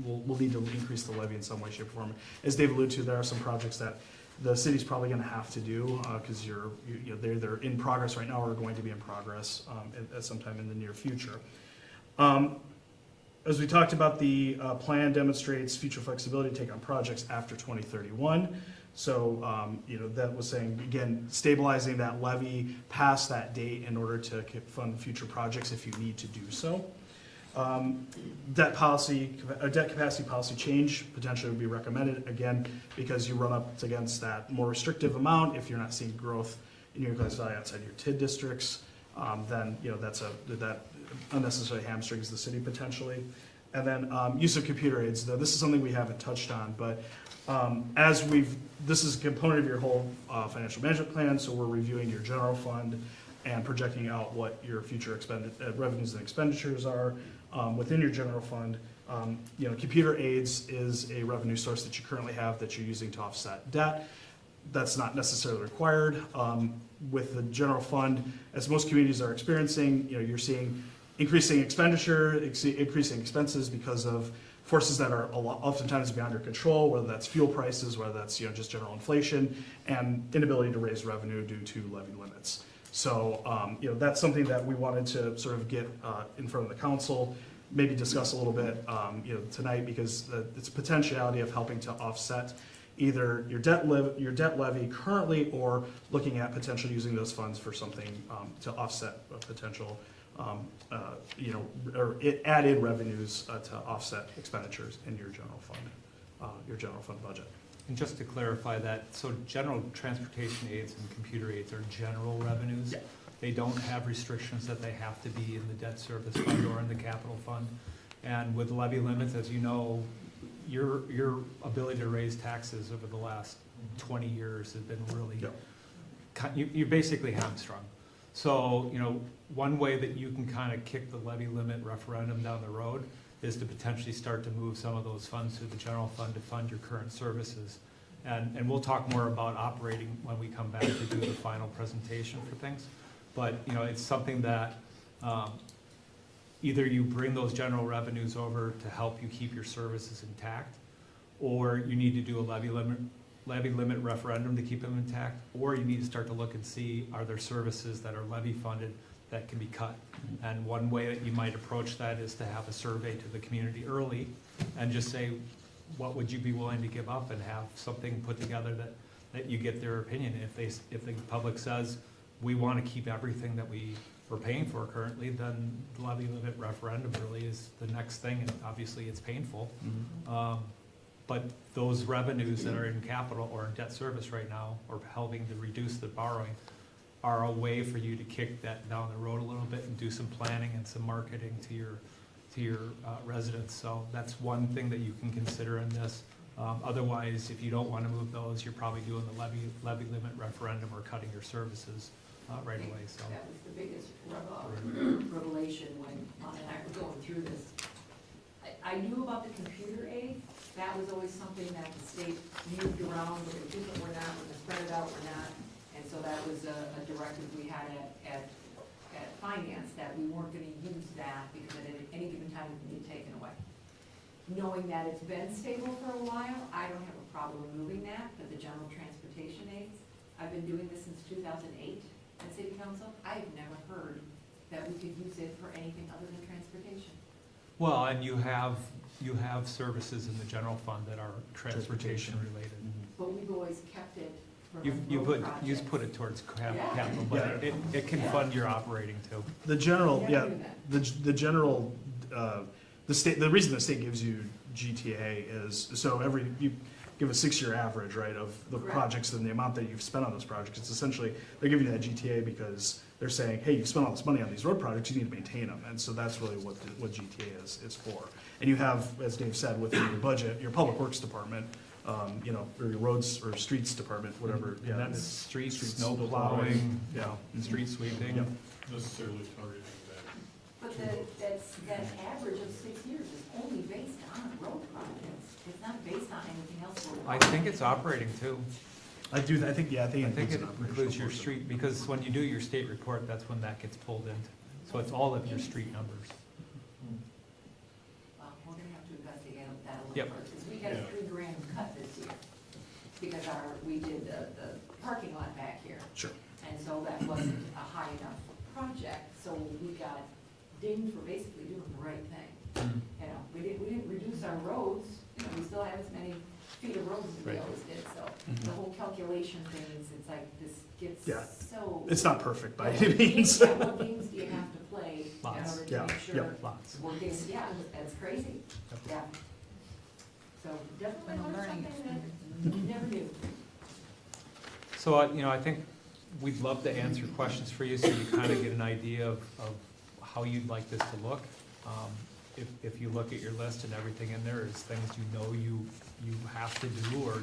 we'll need to increase the levy in some way, shape, or form. As Dave alluded to, there are some projects that the city's probably going to have to do because they're in progress right now or are going to be in progress at some time in the near future. As we talked about, the plan demonstrates future flexibility to take on projects after 2031. So, you know, that was saying, again, stabilizing that levy past that date in order to fund future projects if you need to do so. Debt capacity policy change potentially would be recommended, again, because you run up against that more restrictive amount. If you're not seeing growth in your equalized value outside your TID districts, then, that unnecessarily hamstrings the city potentially. And then, use of computer aids, though this is something we haven't touched on, but this is a component of your whole financial management plan, so we're reviewing your general fund and projecting out what your future revenues and expenditures are within your general fund. Computer aids is a revenue source that you currently have that you're using to offset debt. That's not necessarily required. With the general fund, as most communities are experiencing, you're seeing increasing expenditure, increasing expenses because of forces that are oftentimes beyond your control, whether that's fuel prices, whether that's just general inflation, and inability to raise revenue due to levy limits. So that's something that we wanted to sort of get in front of the council, maybe discuss a little bit tonight, because it's a potentiality of helping to offset either your debt levy currently, or looking at potentially using those funds for something to offset a potential or add in revenues to offset expenditures in your general fund budget. And just to clarify that, so general transportation aids and computer aids are general revenues. Yeah. They don't have restrictions that they have to be in the debt service fund or in the capital fund. And with levy limits, as you know, your ability to raise taxes over the last 20 years has been really, you're basically hamstrung. So, one way that you can kind of kick the levy limit referendum down the road is to potentially start to move some of those funds to the general fund to fund your current services. And we'll talk more about operating when we come back to do the final presentation for things. But, it's something that either you bring those general revenues over to help you keep your services intact, or you need to do a levy limit referendum to keep them intact, or you need to start to look and see, are there services that are levy funded that can be cut? And one way that you might approach that is to have a survey to the community early and just say, what would you be willing to give up, and have something put together that you get their opinion. If the public says, we want to keep everything that we're paying for currently, then the levy limit referendum really is the next thing, and obviously it's painful. But those revenues that are in capital or in debt service right now, or helping to reduce the borrowing, are a way for you to kick that down the road a little bit and do some planning and some marketing to your residents. So that's one thing that you can consider in this. Otherwise, if you don't want to move those, you're probably doing the levy limit referendum or cutting your services right away. So that was the biggest revelation when Mom and I were going through this. I knew about the computer aid. That was always something that the state moved around, we're gonna do it, we're not, we're gonna spread it out, we're not. And so that was a directive we had at finance, that we weren't gonna use that because at any given time it can be taken away. Knowing that it's been stable for a while, I don't have a problem moving that, but the general transportation aids, I've been doing this since 2008 at City Council. I've never heard that we could use it for anything other than transportation. well, and you have services in the general fund that are transportation related. But we've always kept it for You road projects. you put it towards Yeah. capital, but it can fund your operating too. The general, Never knew that. the general, the reason the state gives you GTA is, so you give a 6-year average, right, of the Correct. projects and the amount that you've spent on those projects. It's essentially, they're giving you that GTA because they're saying, hey, you've spent all this money on these road projects, you need to maintain them. And so that's really what GTA is for. And you have, as Dave said, within your budget, your public works department, or your roads or streets department, whatever. And that's streets, Streets, snow snow plowing, plowing, and street sweeping. Yep. Necessarily targeting that. But that average of 6 years is only based on road projects. It's not based on anything else. I think it's operating too. I think I think it it includes an operational includes your portion. street, because when you do your state report, that's when that gets pulled into. So it's all of your street numbers. Well, we're gonna have to investigate that a Yep. little first, because we got a Yeah. $3,000 cut this year. Because we did the parking lot back here. Sure. And so that wasn't a high enough project, so we got dinged for basically doing the right thing. You know, we didn't reduce our roads, we still have as many feet of roads as we Right. always did, so the whole calculation things, it's like, this gets Yeah. so. It's not perfect by any means. Yeah, what games do you have to play Lots. order Yeah, to make sure yep. Lots. we're getting, yeah, that's crazy, Yep. yeah. So definitely Been a learned learning something that you never knew. So, you know, I think we'd love to answer questions for you so you kind of get an idea of how you'd like this to look. If you look at your list and everything in there is things you know you have to do or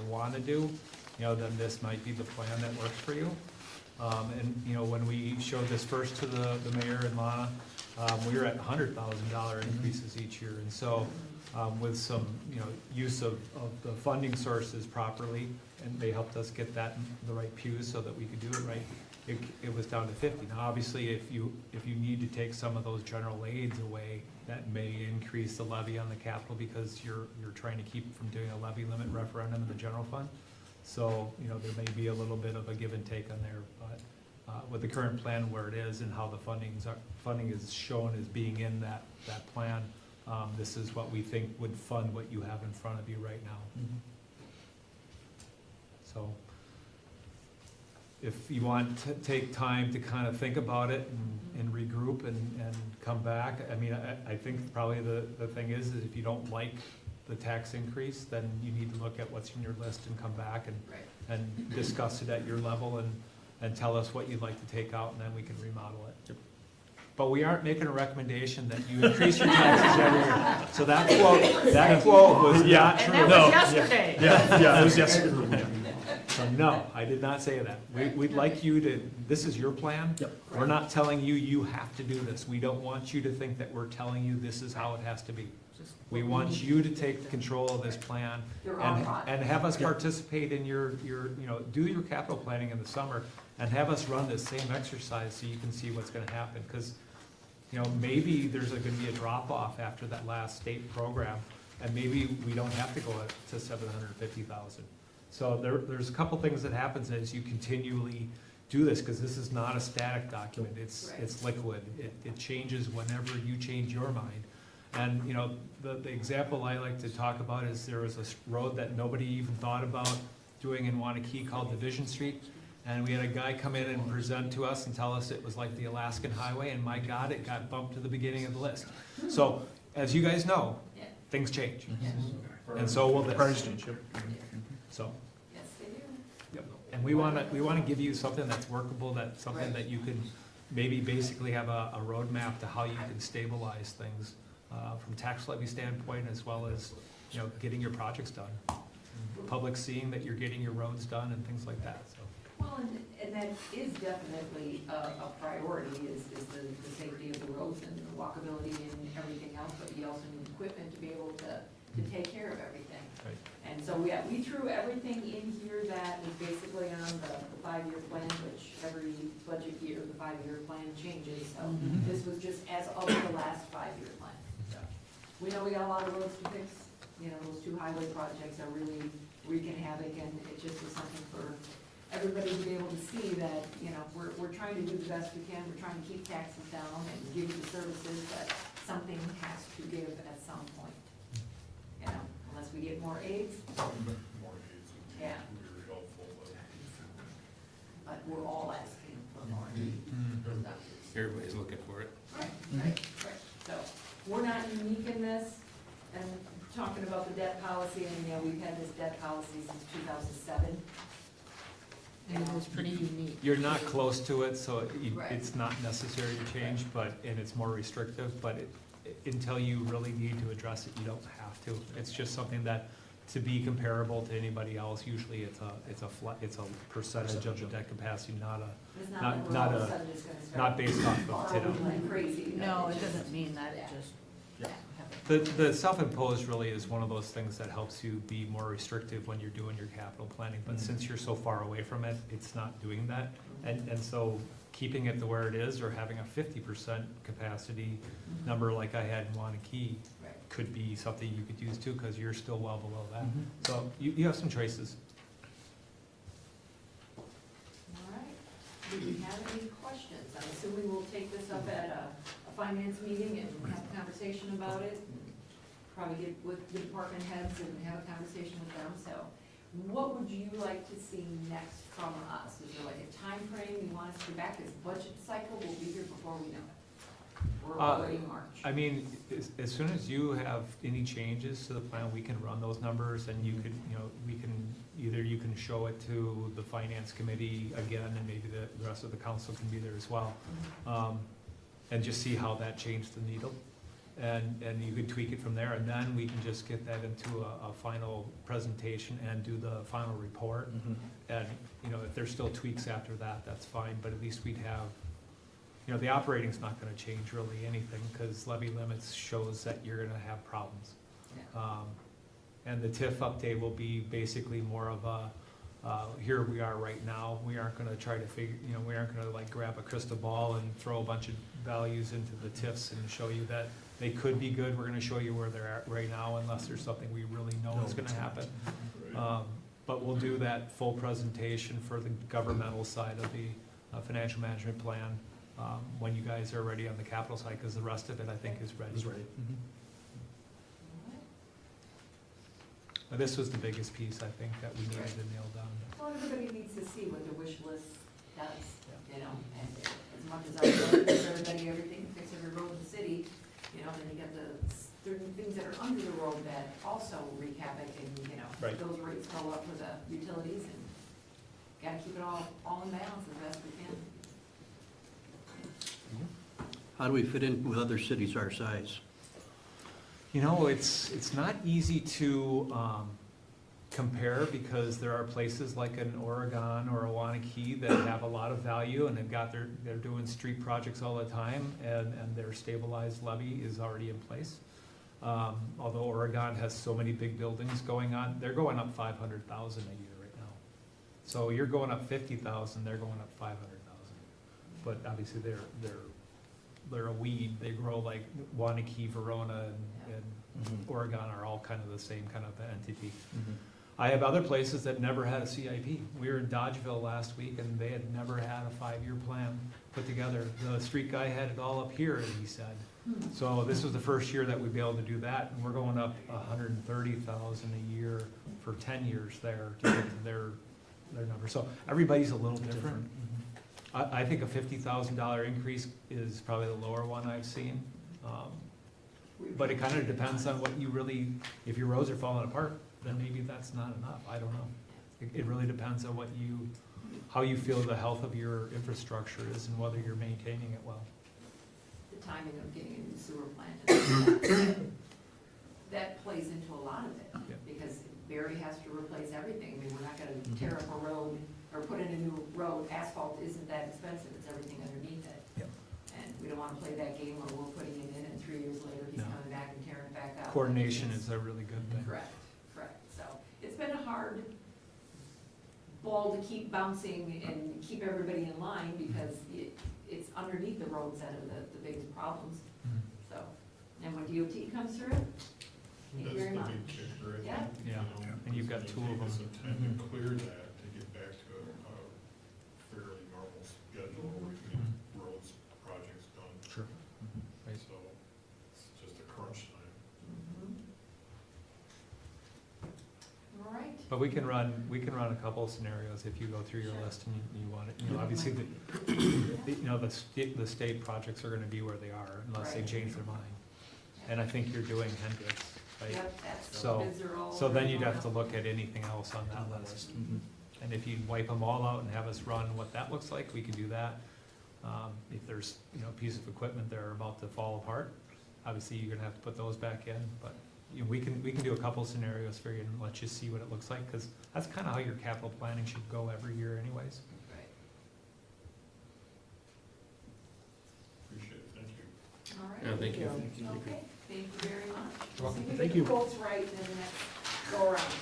want to do, you know, then this might be the plan that works for you. And, you know, when we showed this first to the mayor and Lana, we were at $100,000 increases each year. And so with some, you know, use of the funding sources properly, and they helped us get that in the right pews so that we could do it right, it was down to 50. Now, obviously, if you need to take some of those general aids away, that may increase the levy on the capital because you're trying to keep from doing a levy limit referendum in the general fund. So, you know, there may be a little bit of a give and take on there, but with the current plan where it is and how the funding is shown as being in that plan, this is what we think would fund what you have in front of you right now. So if you want to take time to kind of think about it and regroup and come back, I mean, I think probably the thing is if you don't like the tax increase, then you need to look at what's in your list and come back and discuss it at your level and tell us what you'd like to take out, and then we can remodel it. But we aren't making a recommendation that you increase your taxes every year. So that quote was not true. that was yesterday. Yeah, it was yesterday. So no, I did not say that. We'd like you to, this is your plan. Yep. We're not telling you you have to do this. We don't want you to think that we're telling you this is how it has to be. We want you to take control of this plan and have us participate in your, you know, do your capital planning in the summer and have us run this same exercise so you can see what's gonna happen. Because, you know, maybe there's gonna be a drop off after that last state program, and maybe we don't have to go to 750,000. So there's a couple things that happens as you continually do this, because this is not a static document. It's liquid. It changes whenever you change your mind. And, you know, the example I like to talk about is there was a road that nobody even thought about doing in Wanakee called Division Street. And we had a guy come in and present to us and tell us it was like the Alaskan Highway, and my God, it got bumped to the beginning of the list. So, as you guys know, things change. And so will this. Priorities change, yep. So, Yes, they do. yep. And we wanna give you something that's workable, that's something that you can maybe basically have a roadmap to how you can stabilize things from tax levy standpoint, as well as, you know, getting your projects done. Public seeing that you're getting your roads done and things like that, so. Well, and that is definitely a priority, is the safety of the roads and the walkability and everything else, but you also need equipment to be able to take care of everything. Right. And so, yeah, we threw everything in here that was basically on the 5-year plan, which every budget year, the 5-year plan changes. So this was just as of the last 5-year plan. We know we got a lot of roads to fix. You know, those 2 highway projects are really wreaking havoc, and it just was something for everybody to be able to see that, you know, we're trying to do the best we can. We're trying to keep taxes down and give you the services, but something has to give at some point. You know, unless we get more aids, More aids would be Yeah. very helpful, but we're all asking for more. Everybody's looking for it. Right. So, we're not unique in this, and talking about the debt policy, and, you know, we've had this debt policy since 2007. And it was pretty unique. You're not close to it, so Right. it's not necessary to change, and it's more restrictive, but until you really need to address it, you don't have to. It's just something that, to be comparable to anybody else, usually it's a percentage of the debt capacity, not It's Not- not like we're not all of a- a sudden just gonna start. not based off of borrowing TIDO. like crazy. No, it It's just- doesn't mean that, it Yeah. just. The self-imposed really is one of those things that helps you be more restrictive when you're doing your capital planning, but since you're so far away from it, it's not doing that. And so keeping it to where it is, or having a 50% capacity number like I had in Wanakee, Right. could be something you could use too, because you're still well below that. So you have some choices. All right. Do we have any questions? I'm assuming we'll take this up at a finance meeting and have a conversation about it. Probably get with the department heads and have a conversation with them. So what would you like to see next from us? Is there like a time frame you want us to be back? This budget cycle will be here before we know it. We're already in March. I mean, as soon as you have any changes to the plan, we can run those numbers and you could, we can, either you can show it to the finance committee again, and maybe the rest of the council can be there as well. And just see how that changed the needle. And you could tweak it from there, and then we can just get that into a final presentation and do the final report. And, if there's still tweaks after that, that's fine, but at least we'd have, the operating's not gonna change really anything, because levy limits shows that you're gonna have problems. And the TIF update will be basically more of a, here we are right now. We aren't gonna try to figure, we aren't gonna like grab a crystal ball and throw a bunch of values into the TIFs and show you that they could be good. We're gonna show you where they're at right now, unless there's something we really know is gonna happen. But we'll do that full presentation for the governmental side of the financial management plan when you guys are ready on the capital side, because the rest of it, I think, is ready. But this was the biggest piece, I think, that we needed to nail down. Well, everybody needs to see what the wish list does, and as much as I love to give everybody everything, fix every road in the city, then you get the certain things that are under the road that also wreak havoc, and, Right. those rates go up for the utilities, and gotta keep it all in balance as best we can. How do we fit in with other cities our size? It's not easy to compare, because there are places like in Oregon or Awanakee that have a lot of value, and they're doing street projects all the time, and their stabilized levy is already in place. Although Oregon has so many big buildings going on, they're going up 500,000 a year right now. So you're going up 50,000, they're going up 500,000. But obviously they're a weed. They grow like Waunakee, Verona, and Oregon are all kind of the same kind of entity. I have other places that never had a CIP. We were in Dodgeville last week, and they had never had a 5-year plan put together. The street guy had it all up here, he said. So this was the first year that we'd be able to do that, and we're going up 130,000 a year for 10 years there to get to their number. So everybody's a little different. I think a $50,000 increase is probably the lower one I've seen. But it kind of depends on what you really, if your roads are falling apart, then maybe that's not enough. I don't know. It really depends on how you feel the health of your infrastructure is and whether you're maintaining it well. The timing of getting a new sewer plant, that plays into a lot of it, because Barry has to replace everything. I mean, we're not gonna tear up a road or put in a new road. Asphalt isn't that expensive, it's everything underneath it. And we don't wanna play that game where we're putting it in, and 3 years later, he's coming back and tearing it back up. Coordination is a really good thing. Correct. So it's been a hard ball to keep bouncing and keep everybody in line, because it's underneath the roads that are the biggest problems. So, and when DOT comes through, thank you very much. That's the big kicker, I think. Yeah, and you've got two of them. It's gonna take us some time to clear that, to get back to a fairly normal schedule where we can get roads, projects done. Sure. Right. So, it's just a crunch time. All right. But we can run a couple of scenarios if you go through your list and you want it. Obviously, the state projects are gonna be where they are unless they change their mind. And I think you're doing Hendricks, right? Yep, that's, So- bids are all. So then you'd have to look at anything else on that list. And if you wipe them all out and have us run what that looks like, we can do that. If there's, a piece of equipment that are about to fall apart, obviously you're gonna have to put those back in, but we can do a couple scenarios for you and let you see what it looks like, because that's kind of how your capital planning should go every year anyways. Right. Appreciate it, thank you. All right. Yeah, thank you. Okay, thank you very much. You're welcome. See if we Thank get you. the quotes right in the next go around.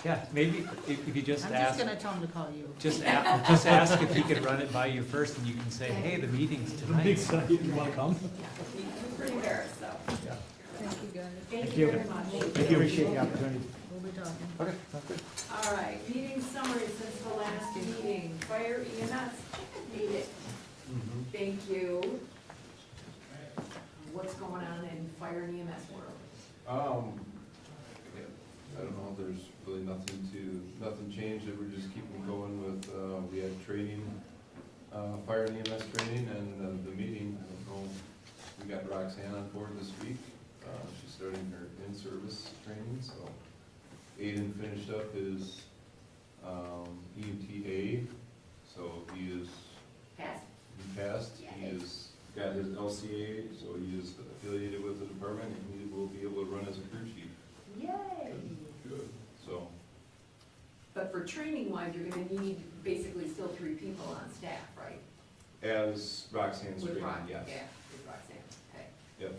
Yeah, maybe if you just I'm ask, just gonna tell him to call you. just ask if he could run it by you first, and you can say, hey, the meeting's tonight. You wanna come? I'm pretty embarrassed, so. Thank you, guys. Thank you very much. Appreciate the opportunity. We'll be talking. Okay, sounds good. All right, meeting summary since the last meeting. Fire EMS, need it. Thank you. What's going on in fire and EMS world? I don't know, there's really nothing changed, that we're just keeping going with, we had training, fire and EMS training, and the meeting, I don't know we got Roxanne on board this week. She's starting her in-service training, so Aiden finished up his EMTA, so he is, Pass. he passed. He Yay. is, got his LCA, so he is affiliated with the department, and he will be able to run as a crew chief. Yay. Good. So, But for training wise, you're gonna need basically still 3 people on staff, right? as Roxanne's With training, Rox, yes. yeah, with Roxanne, okay. Yep.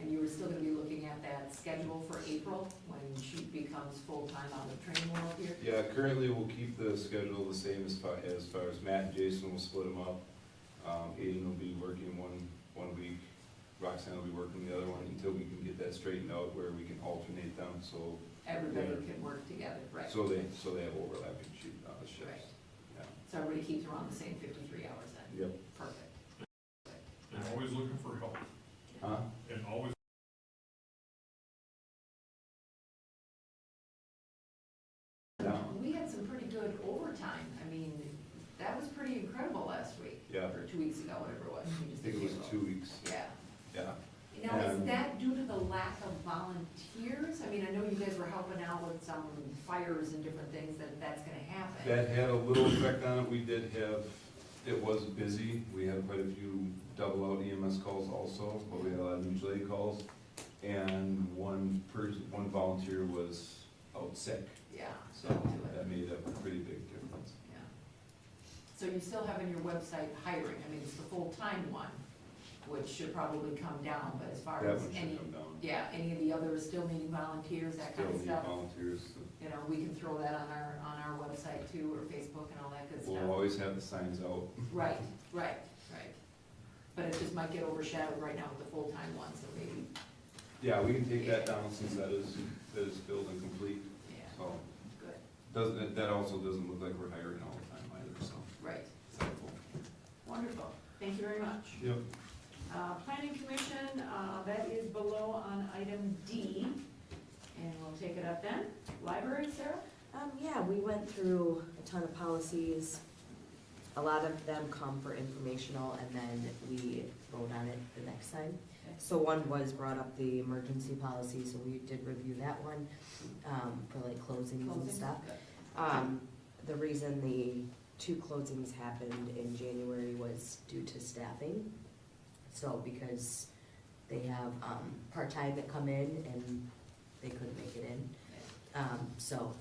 And you were still gonna be looking at that schedule for April, when she becomes full-time out of the training world here? Yeah, currently we'll keep the schedule the same as far as Matt and Jason will split them up. Aiden will be working one week, Roxanne will be working the other one until we can get that straightened out where we can alternate them, so. Everybody can work together, right? So they have overlapping shifts. Right. Yeah. So everybody keeps around the same 53 hours then? Yep. Perfect. And always looking for help, Huh? and always Yeah. We had some pretty good overtime, I mean, that was pretty incredible last week. Yeah. Or 2 weeks ago, whatever it was. We I just think it did was payroll. 2 weeks. Yeah. Yeah. Now, is And- that due to the lack of volunteers? I mean, I know you guys were helping out with some fires and different things, that's gonna happen. That had a little effect on it. We did have, it was busy. We had quite a few double out EMS calls also, but we had a lot of mutual aid calls. And one volunteer was out sick, Yeah, so don't do it. that made a pretty big difference. Yeah. So you still have in your website hiring, I mean, it's the full-time one, which should probably come down, but as far That as one any, should come down. yeah, any of the others still needing volunteers, that Still kind of need stuff. volunteers. You know, we can throw that on our website too, or Facebook and all that good stuff. We'll always have the signs out. Right. But it just might get overshadowed right now with the full-time one, so maybe, Yeah, we can take that down since that is filled and complete, yeah, so. good, That also doesn't look like we're hiring all the time either, so. right. it's helpful. Wonderful, thank you very much. Yep. Planning Commission, that is below on item D, and we'll take it up then. Library, Sarah? Yeah, we went through a ton of policies. A lot of them come for informational, and then we vote on it the next time. So one was brought up, the emergency policy, so we did review that one, for like closings and stuff. The reason the 2 closings happened in January was due to staffing. So because they have, part-time that come in and they couldn't make it in. So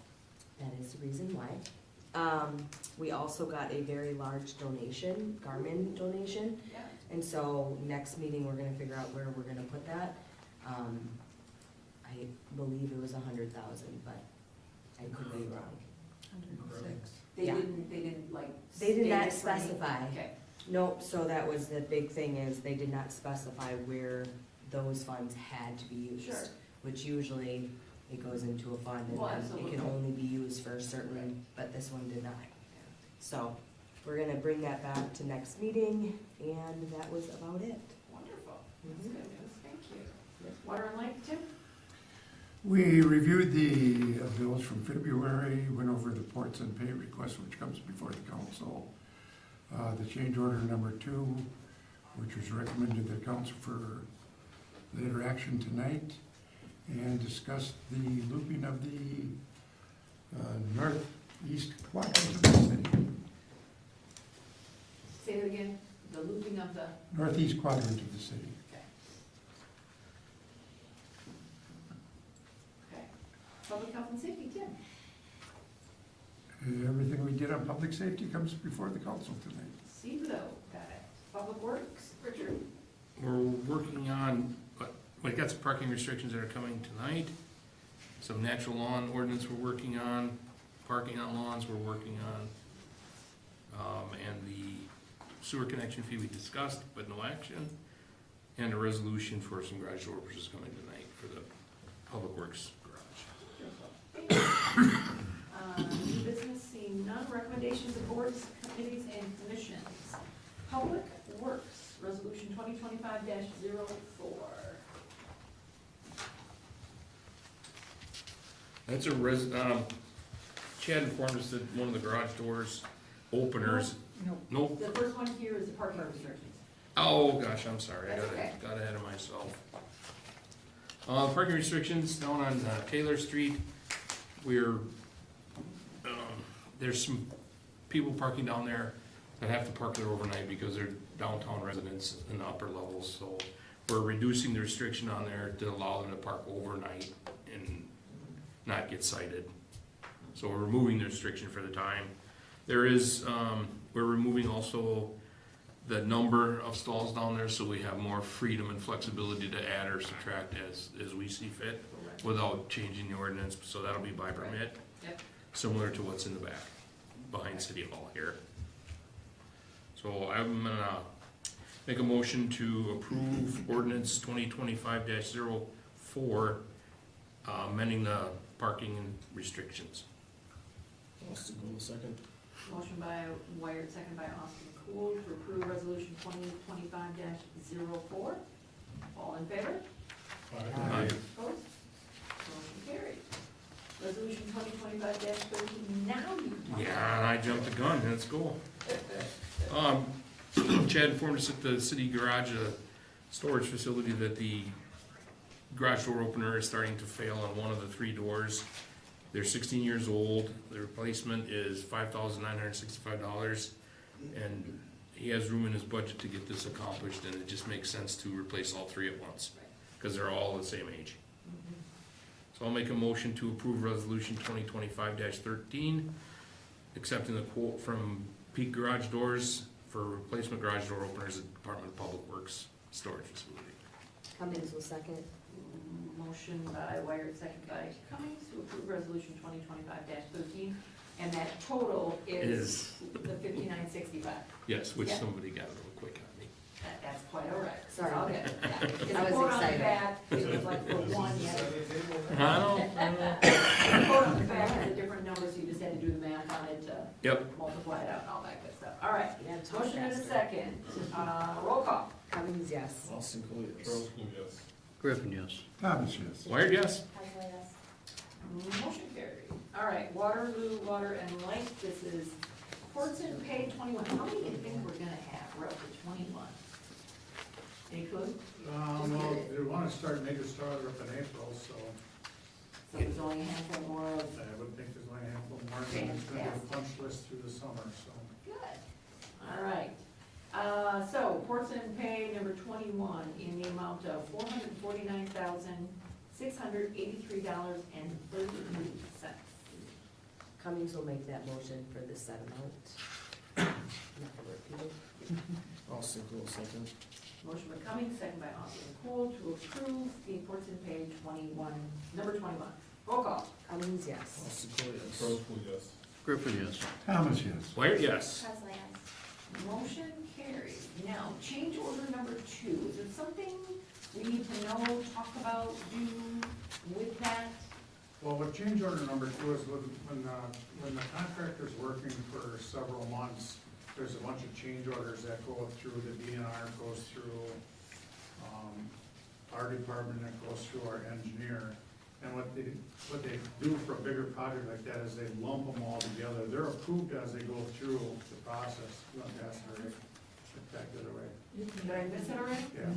that is the reason why. We also got a very large donation, Garmin donation. Yeah. And so next meeting, we're gonna figure out where we're gonna put that. I believe it was 100,000, but I could be wrong. 106. They Yeah. didn't like. They did state not it for any- specify. Okay, Nope, so that was the big thing, is they did not specify where those funds had to be used. Sure. Which usually it goes into a fund and Well, then it absolutely. can only be used for a certain, but this one did not. So we're gonna bring that back to next meeting, and that was about it. wonderful, that's Mhm. good news, thank you. Water and Light, Tim? We reviewed the bills from February, went over the reports and pay requests, which comes before the council. The change order number 2, which was recommended to the council for later action tonight, and discussed the looping of the northeast quadrant of the city. Say it again, the looping of the, Northeast quadrant of the city. okay. Public Health and Safety, Tim? Everything we did on public safety comes before the council tonight. See below, got it. Public Works, Richard? We're working on, we got some parking restrictions that are coming tonight, some natural lawn ordinance we're working on, parking on lawns we're working on, and the sewer connection fee we discussed, but no action, and a resolution for some garage doors is coming tonight for the Public Works garage. New business, seeing none, recommendations of boards, committees, and commissions. Public Works, Resolution 2025-04. That's a Chad informed us that one of the garage doors openers, Nope. nope, The first one here is the parking restrictions. Oh, gosh, I'm sorry, I That's okay. got ahead of myself. Parking restrictions down on Taylor Street, there's some people parking down there that have to park there overnight because they're downtown residents in the upper levels, so we're reducing the restriction on there to allow them to park overnight and not get cited. So we're removing the restriction for the time. There is, we're removing also the number of stalls down there, so we have more freedom and flexibility to add or subtract as we see fit, without changing the ordinance, so that'll be by permit. Yep. Similar to what's in the back, behind City Hall here. So I'm gonna make a motion to approve ordinance 2025-04, amending the parking and restrictions. Austin Cool, second. Motion by Wired, second by Austin Cool, to approve resolution 2025-04. All in favor? Aye. Opposed? Motion carried. Resolution 2025-13, now you can talk. Yeah, I jumped the gun, let's go. Chad informed us at the city garage, storage facility, that the garage door opener is starting to fail on one of the 3 doors. They're 16 years old, the replacement is $5,965, and he has room in his budget to get this accomplished, and it just makes sense to replace all 3 at once, because they're all the same age. So I'll make a motion to approve resolution 2025-13, accepting the quote from Peak Garage Doors for replacement garage door openers at Department of Public Works storage facility. Cummings will second. Motion by Wired, second by Cummings, to approve resolution 2025-13, and that total is the $59.65. Yes, which Yeah. somebody got real quick on me. That's quite all right. Sorry. I'll get it. Yeah. It's I was quote on the excited. back, it was like for one, yeah. I know. The quote on the back has a different number, so you just had to do the math on it to Yep. multiply it out and all that good stuff. All right, Yeah, talk motion and a faster. second, roll call. Cummings, yes. Austin Cool, yes. Charles Cool, yes. Griffin, yes. Thomas, yes. Wired, yes? Heisler, yes. Motion carried. All right, Waterloo, Water and Light, this is Portson Pay 21. How many do you think we're gonna have? We're up to 21. Any clue? Well, they wanna start, major start up in April, so So there's only a handful more of, I would think there's only a handful more, and it's gonna be a punch list through the summer, so. good. All right. So Portson Pay number 21 in the amount of $449,683.33. Cummings will make that motion for the set amount. Not to repeat it. Austin Cool, second. Motion by Cummings, second by Austin Cool, to approve the Portson Pay 21, number 21. Roll call. Cummings, yes. Austin Cool, yes. Charles Cool, yes. Griffin, yes. Thomas, yes. Wired, yes? Heisler, yes. Motion carried. Now, change order number 2. Is there something we need to know, talk about, do with that? Well, what change order number 2 is when the contractor's working for several months, there's a bunch of change orders that go through, the DNR goes through, our department, that goes through our engineer. And what they do for a bigger project like that is they lump them all together. They're approved as they go through the process. You want to pass it already? Back the other way. Did I miss it already? Yeah.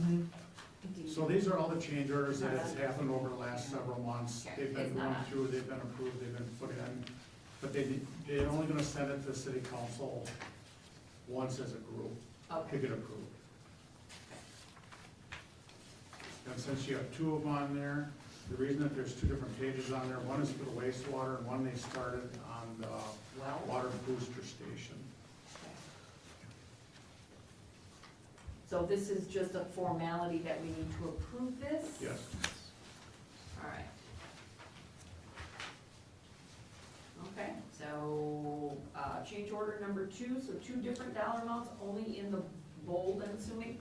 So these are all the change orders that has happened over the last several months. Okay, They've been it's going not- through, they've been approved, they've been put in, but they're only gonna send it to city council once as a group to Okay. get approved. And since you have 2 of them on there, the reason that there's 2 different pages on there, one is for the wastewater and one they started on the Well, water booster station. so this is just a formality that we need to approve this? Yes. All right. Okay, so, change order number 2, so 2 different dollar amounts, only in the bold, I'm assuming.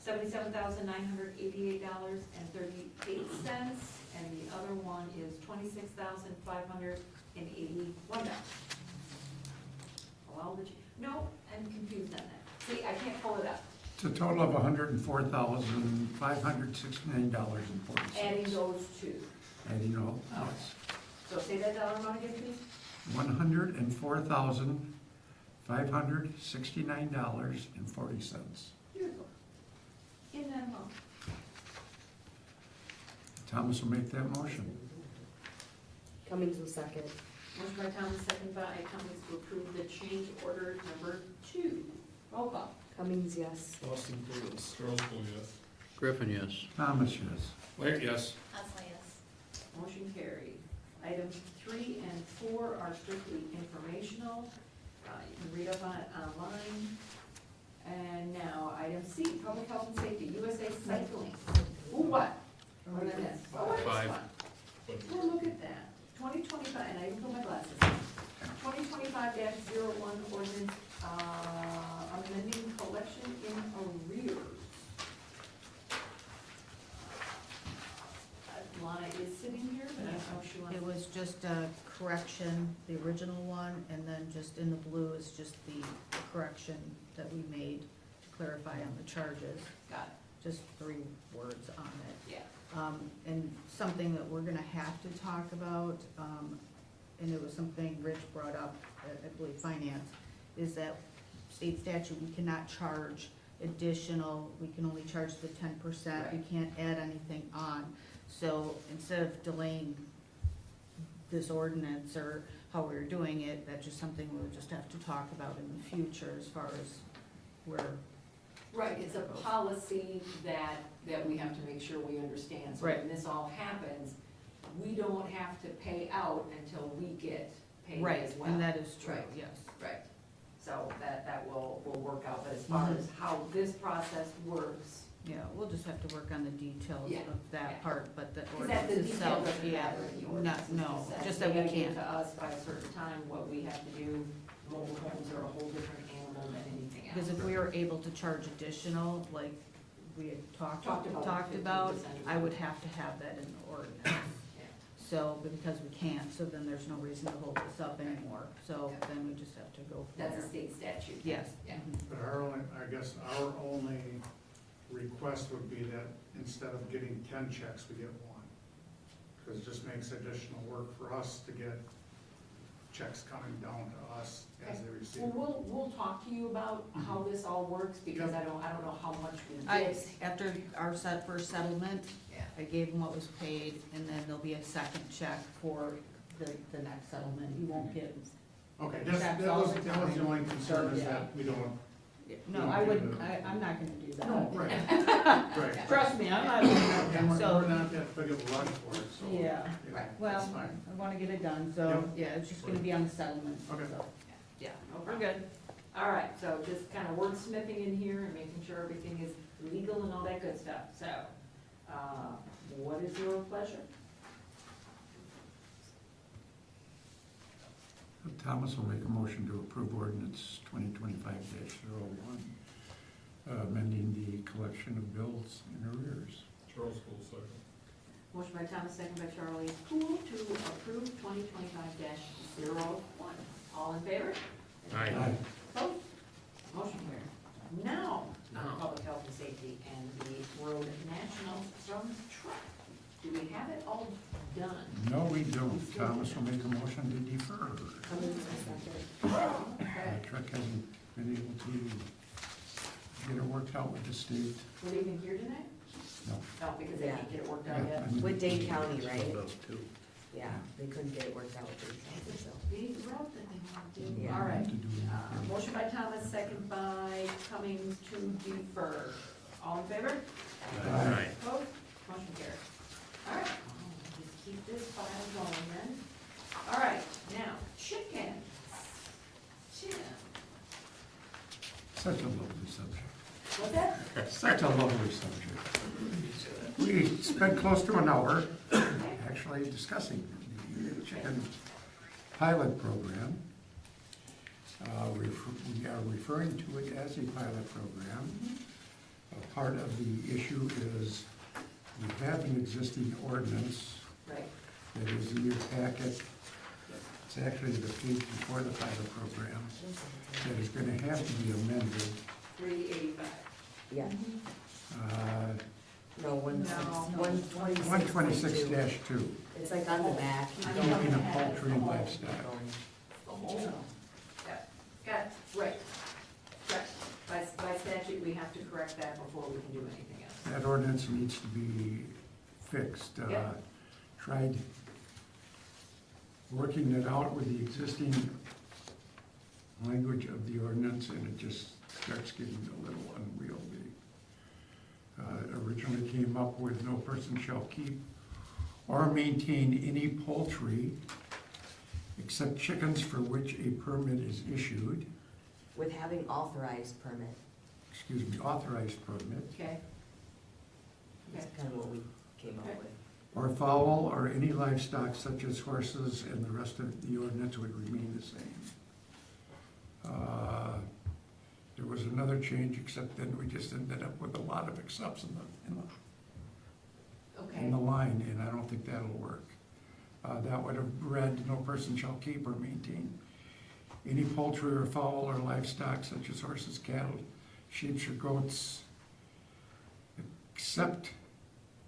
$77,988.38, and the other one is $26,581. Well, no, I'm confused on that. See, I can't pull it up. It's a total of $104,569.40. Adding those 2. Adding all, Okay. yes. So say that dollar amount again, please. $104,569.40. Beautiful. in that amount. Thomas will make that motion. Cummings will second. Motion by Thomas, second by Cummings to approve the change order number 2. Roll call. Cummings, yes. Austin Cool, yes. Charles Cole, yes. Griffin, yes. Thomas, yes. Wait, yes. Hustler, yes. Motion carried. Items 3 and 4 are strictly informational. You can read up on it online. And now, item C, public health and safety, USA Cycling. Ooh, what? What is this? Oh, what is Five. fun? Oh, look at that. 2025, and I didn't put my glasses on. 2025-01 ordinance, amending collection in arrears. Lana is sitting here, but I don't know if she wants. It was just a correction, the original one, and then just in the blue is just the correction that we made to clarify on the charges. Got Just 3 words on it. it, yeah. And something that we're gonna have to talk about, and it was something Rich brought up, I believe finance, is that state statute, we cannot charge additional, we can only charge the 10%, we Right. can't add anything on. So instead of delaying this ordinance or how we were doing it, that's just something we'll just have to talk about in the future as far as where. Right, it's a policy that we have to make sure we understand. So Right. when this all happens, we don't have to pay out until we get paid Right, as well. and that is true, Right. yes. Right, so that will work out, but as far as how this process works, Yeah, we'll just have to work on the details Yeah, of that yeah. part, but the because that the ordinance detail itself, doesn't yeah, matter in the ordinance. no, It's just they that we gotta give can't. to us by a certain time, what we have to do, mobile homes are a whole different animal than anything else. Because if we were able to charge additional, like we had talked Talked about about, 15% I would have to have that in the ordinance. Yeah. So, but because we can't, so then there's no reason to hold this up anymore, so Yeah. then we just have to go from That's there. a state statute. Yes. Yeah. Mhm. But our only, I guess our only request would be that instead of getting 10 checks, we get 1. Because it just makes additional work for us to get checks coming down to us as they receive. Well, we'll talk to you about how this all works, because I don't know how much we I, get. after our first settlement, Yeah. I gave him what was paid, and then there'll be a second check for the next settlement. You won't get, Okay, Checks that all was the the only time. concern is Yeah. that we don't. no, I wouldn't, I'm not gonna do that. No, right, right. Trust me, I'm not And doing we're that, so. not that big of a rush for it, so. Yeah. Right. Well, That's fine. I wanna get it done, so, yeah, it's just gonna be on the settlement. Okay. so. Yeah, no We're problem. good. All right, so just kind of wordsmithing in here and making sure everything is legal and all that good stuff, so, what is your pleasure? Thomas will make a motion to approve ordinance 2025-01, amending the collection of bills in arrears. Charles Cole, second. Motion by Thomas, second by Charlie Poole to approve 2025-01. All in favor? Aye. Opposed? Motion carried. Now, on public health and safety and the road national from truck. Do we have it all done? No, we don't. Thomas will make a motion to defer. Cummings will second. Okay. The truck hasn't been able to get it worked out with the state. Were they even here tonight? No. No, because they can't get it worked out Yeah, yet. I mean- With Dade County, right? Those two. Yeah, they couldn't get it worked out with Dade County, so. Big route that they want to do. Yeah. All right. To do it. Motion by Thomas, second by Cummings to defer. All in favor? Aye. Opposed? Motion carried. All right, just keep this file going then. All right, now, chickens. Jim, Such a lovely subject. what's that? Such a lovely subject. We spent close to an hour actually discussing the chicken pilot program. We are referring to it as a pilot program. A part of the issue is we have an existing ordinance Right. that is in your packet. It's actually the page before the pilot program that is going to have to be amended. 385. Yeah, No, no, one 126-2, It's like on the back. keeping of poultry and livestock. Yeah, got it, right. Correct. By statute, we have to correct that before we can do anything else. that ordinance needs to be fixed. Yeah. Tried working it out with the existing language of the ordinance, and it just starts getting a little unwieldy. Originally came up with no person shall keep or maintain any poultry except chickens for which a permit is issued, With having authorized permit, authorized permit, Okay. that's kind of what we came up with. or fowl or any livestock such as horses, and the rest of the ordinance would remain the same. There was another change, except then we just ended up with a lot of accepts in Okay. the line, and I don't think that'll work. That would have read, no person shall keep or maintain any poultry or fowl or livestock such as horses, cattle, sheep, or goats, except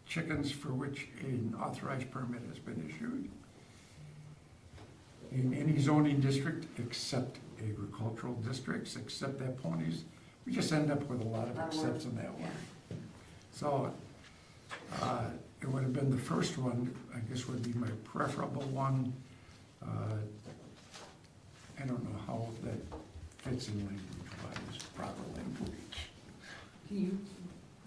chickens for which an authorized permit has been issued. In any zoning district except agricultural districts, except that ponies, we just end up with a lot of excepts in that one. So, it would have been the first one, I guess would be my preferable one. I don't know how that fits in language-wise, proper language. Can you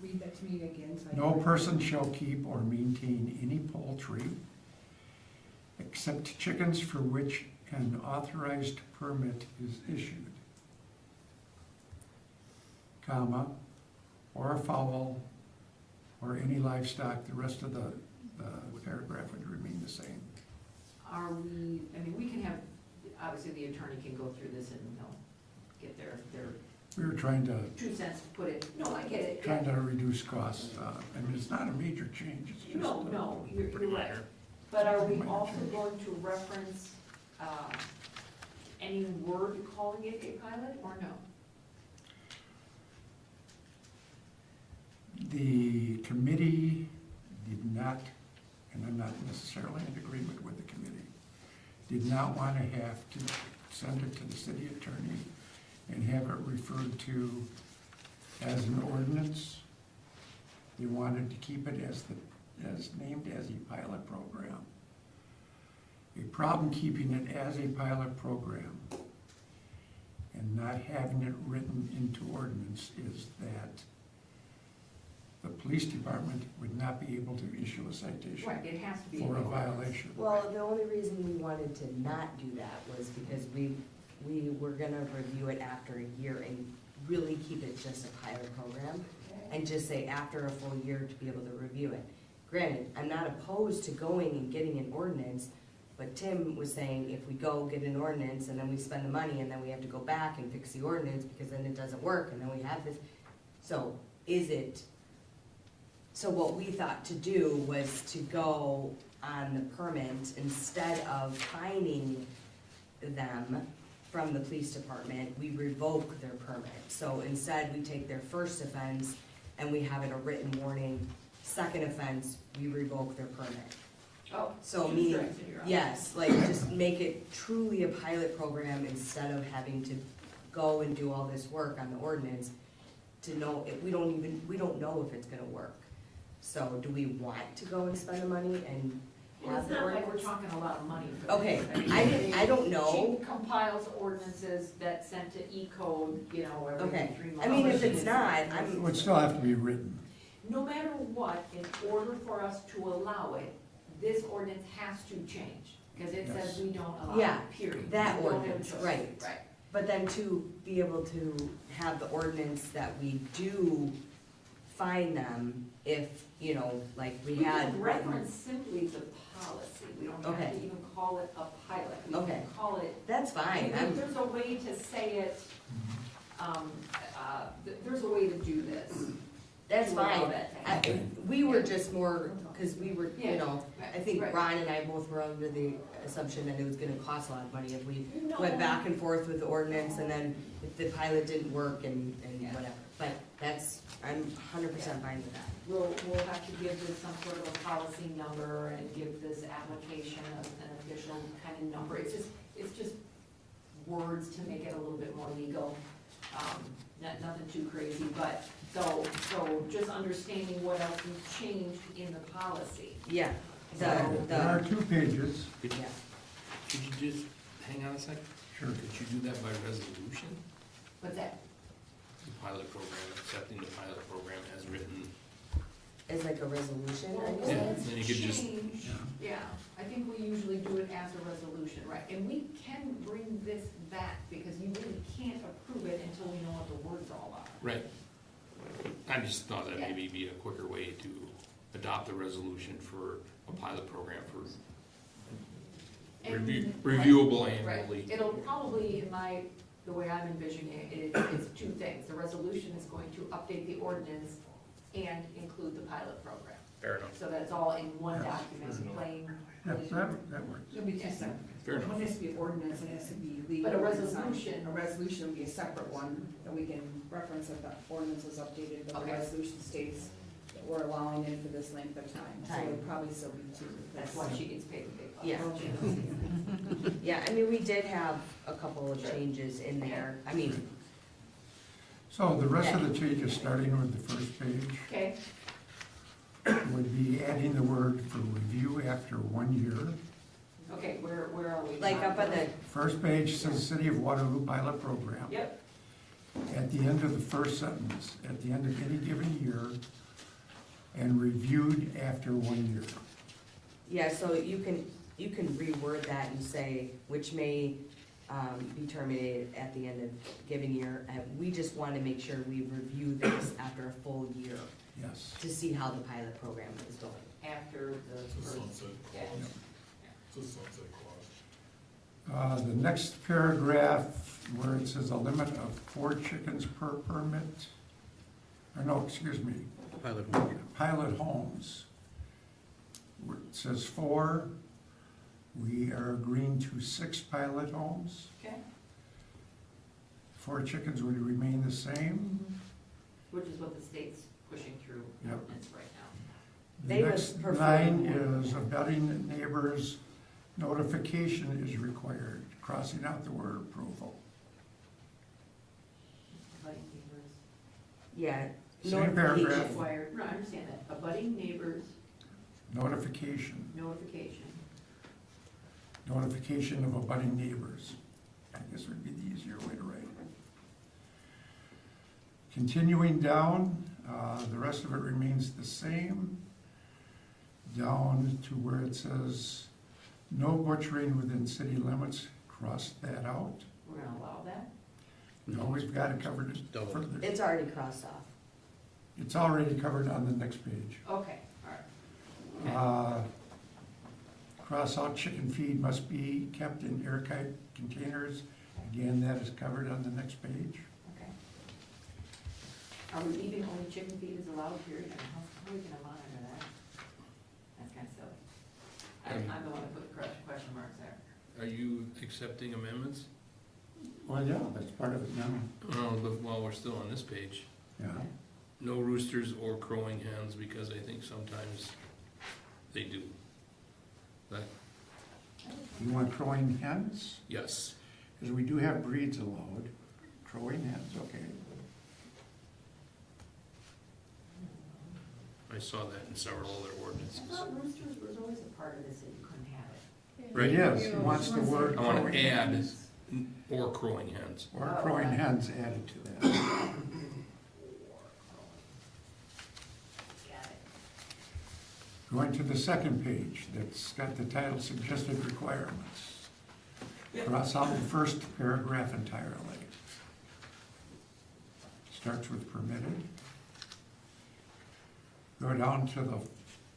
read that to me again? So I No can- person shall keep or maintain any poultry except chickens for which an authorized permit is issued, comma, or fowl, or any livestock. The rest of the paragraph would remain the same. Are we, I mean, we can have, obviously the attorney can go through this and, get their We were trying to 2 cents put it, no, I get it. trying to reduce costs. I mean, it's not a major change, it's just. No, you're Pretty right. minor. But are we Minor also change. going to reference, any word calling it a pilot, or no? The committee did not, and I'm not necessarily in agreement with the committee, did not want to have to send it to the city attorney and have it referred to as an ordinance. They wanted to keep it as named as a pilot program. A problem keeping it as a pilot program and not having it written into ordinance is that the police department would not be able to issue a citation Right, it has to be. for a violation. Well, the only reason we wanted to not do that was because we were gonna review it after a year and really keep it just a pilot program, and just say after a full year to be able to review it. Granted, I'm not opposed to going and getting an ordinance, but Tim was saying if we go get an ordinance and then we spend the money and then we have to go back and fix the ordinance because then it doesn't work and then we have this. So so what we thought to do was to go on the permit instead of fining them from the police department, we revoke their permit. So instead, we take their first offense and we have it a written warning. Second offense, we revoke their permit. Oh, So two meaning, strikes and you're out. yes, like just make it truly a pilot program instead of having to go and do all this work on the ordinance to know, we don't know if it's gonna work. So do we want to go and spend the money and Well, have it's the not like we're ordinance? talking a lot of money for this. Okay, mean, I don't know. She compiles ordinances that sent to E-code, every Okay. 3 months. I mean, if it's not, It would still have to be written. No matter what, in order for us to allow it, this ordinance has to change, because it says Yes. we don't allow Yeah, it, period. that We don't have ordinance, choice. right. Right. But then to be able to have the ordinance that we do fine them if, like we We had. can reference simply the policy, we don't have Okay. to even call it a pilot. We Okay. can call it, That's fine, there's a way to say it, there's a way to do this. that's to allow fine. that to happen. We were just more, cause we were, Yeah. I think Right. Ron and I both were under the assumption that it was gonna cost a lot of money if we No. went back and forth with the ordinance and then if the pilot didn't work and Yeah. whatever. But I'm 100% fine with that. We'll have to give this some sort of a policy number and give this application an official kind of number. It's just words to make it a little bit more legal. Nothing too crazy, but So just understanding what else you've changed in the policy. Yeah, There are 2 pages. yeah. Could you just, hang on a second? Sure. Could you do that by resolution? What's that? The pilot program, accepting the pilot program as written. It's like a resolution, are you Well, saying? let's Then you could just- change, yeah, I think we usually do it as a resolution, right? And we can bring this back, because you really can't approve it until we know what the words all are. Right. I just thought that maybe be a quicker way to adopt a resolution for a pilot program for And- reviewable Right. annually. It'll probably, the way I'm envisioning it, is 2 things. The resolution is going to update the ordinance and include the pilot program. Fair enough. So that it's all in one Yes. document, plain. Yes, that works. It'll be two separate. Fair enough. One has to be ordinance, and it has to be legal. But a design. resolution- A resolution would be a separate one, that we can reference that the ordinance was updated, but the Okay. resolution states that we're allowing it for this length of time. So it would probably still be 2. That's why she gets paid the big bucks. Yeah. Yeah, I mean, we did have a couple of changes in there. I mean, So the rest of the changes, starting with the first page, Okay, would be adding the word for review after 1 year. okay, where are we? like up on the, First page says City of Waterloo Pilot Program. Yep, At the end of the first sentence, at the end of any given year, and reviewed after 1 year. yeah, so you can reword that and say, which may be terminated at the end of given year. We just want to make sure we review this after a full year Yes. to see how the pilot program is going. after the It's a first. sunset Yeah. clause. It's a sunset clause. The next paragraph, where it says a limit of 4 chickens per permit, or no, excuse me, Pilot home. pilot homes. Where it says 4, we are agreeing to 6 pilot homes. Okay, 4 chickens would remain the same. which is what the state's pushing through Yep. ordinance right now. The They would next prefer 9 more. is abutting neighbors, notification is required, crossing out the word approval. Abutting neighbors. Yeah. Same paragraph. notification. Required, no, I understand that. Abutting neighbors, Notification, notification. notification of abutting neighbors. I guess would be the easier way to write it. Continuing down, the rest of it remains the same. Down to where it says, no butchering within city limits, cross that out. We're gonna allow that? No, we've got it covered further. It's already crossed off. It's already covered on the next page. Okay, all right. Cross out chicken feed must be kept in airtight containers. Again, that is covered on the next page. Okay. Are we leaving only chicken feed is allowed, period? And how are we gonna monitor that? That's kinda silly. I'm the one that put the question marks there. Are you accepting amendments? Well, yeah, that's part of it now. Oh, but while we're still on this page, Yeah. no roosters or crowing hens, because I think sometimes they do. That, You want crowing hens? yes. Because we do have breeds allowed. Crowing hens, okay. I saw that in several other I ordinances. thought roosters was always a part of this, that you couldn't have it. Right. It is, he wants the word. I want crowing to add, hens. or crowing hens. Or crowing hens added to that. Got it. Going to the second page, that's got the title suggested requirements. Cross out the first paragraph entirely. Starts with permitted. Go down to the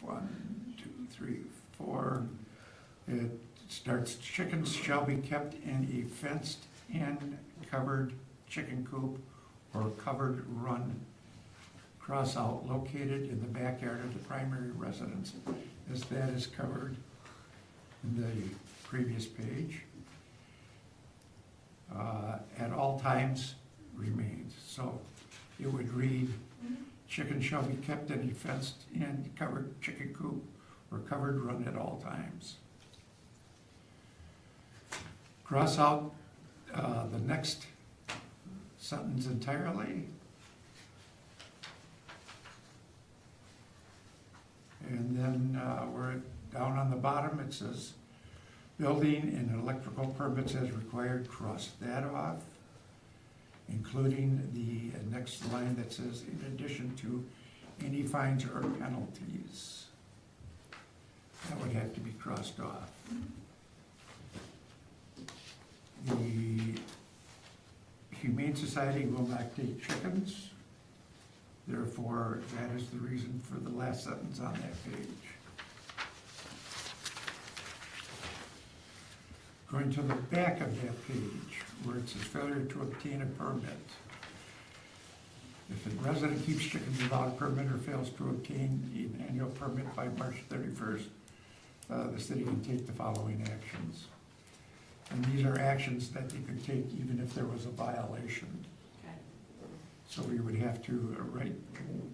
1, 2, 3, 4. It starts, chickens shall be kept in a fenced and covered chicken coop or covered run. Cross out located in the backyard of the primary residence, as that is covered in the previous page. At all times remains. So it would read, chickens shall be kept in a fenced and covered chicken coop or covered run at all times. Cross out the next sentence entirely. And then, we're down on the bottom, it says, building and electrical permits as required, cross that off, including the next line that says, in addition to any fines or penalties. That would have to be crossed off. The Humane Society will not take chickens. Therefore, that is the reason for the last sentence on that page. Going to the back of that page, where it says failure to obtain a permit. If a resident keeps chickens without a permit or fails to obtain an annual permit by March 31st, the city can take the following actions. And these are actions that they could take even if there was a violation. Okay. So we would have to write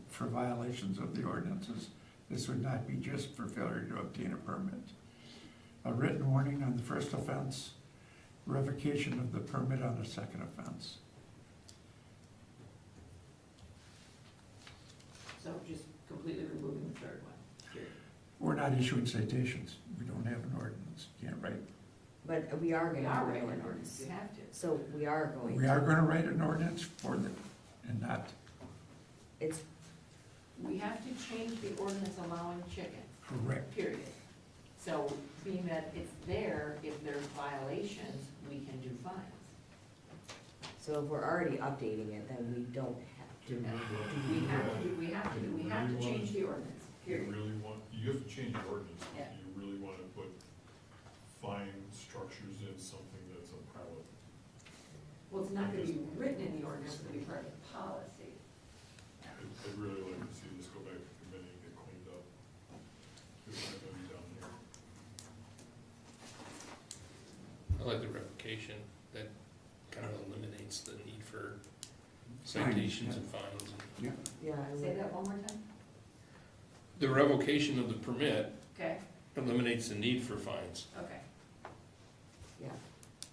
for violations of the ordinances. This would not be just for failure to obtain a permit. A written warning on the first offense, revocation of the permit on the second offense. So just completely removing the third one, period. We're not issuing citations. We don't have an ordinance. You can't write. But we are We gonna are do an writing an ordinance. ordinance, you have to. So we are going to. We are gonna write an ordinance for them and not, It's, We have to change the ordinance allowing chicken, correct. period. So being that it's there, if there's violations, we can do fines. so if we're already updating it, then we don't have to. We have to change the ordinance, period. You have to change the ordinance. Yeah. You really want to put fine structures in something that's a private. Well, it's not gonna be written in the ordinance, it's gonna be part of the policy. I'd really like to see this go back to committee and get cleaned up. It's not gonna be done here. I like the revocation, that kind of eliminates the need for citations and fines. Yeah. Yeah, I Say would. that one more time? The revocation of the permit Okay, eliminates the need for fines. okay. Yeah,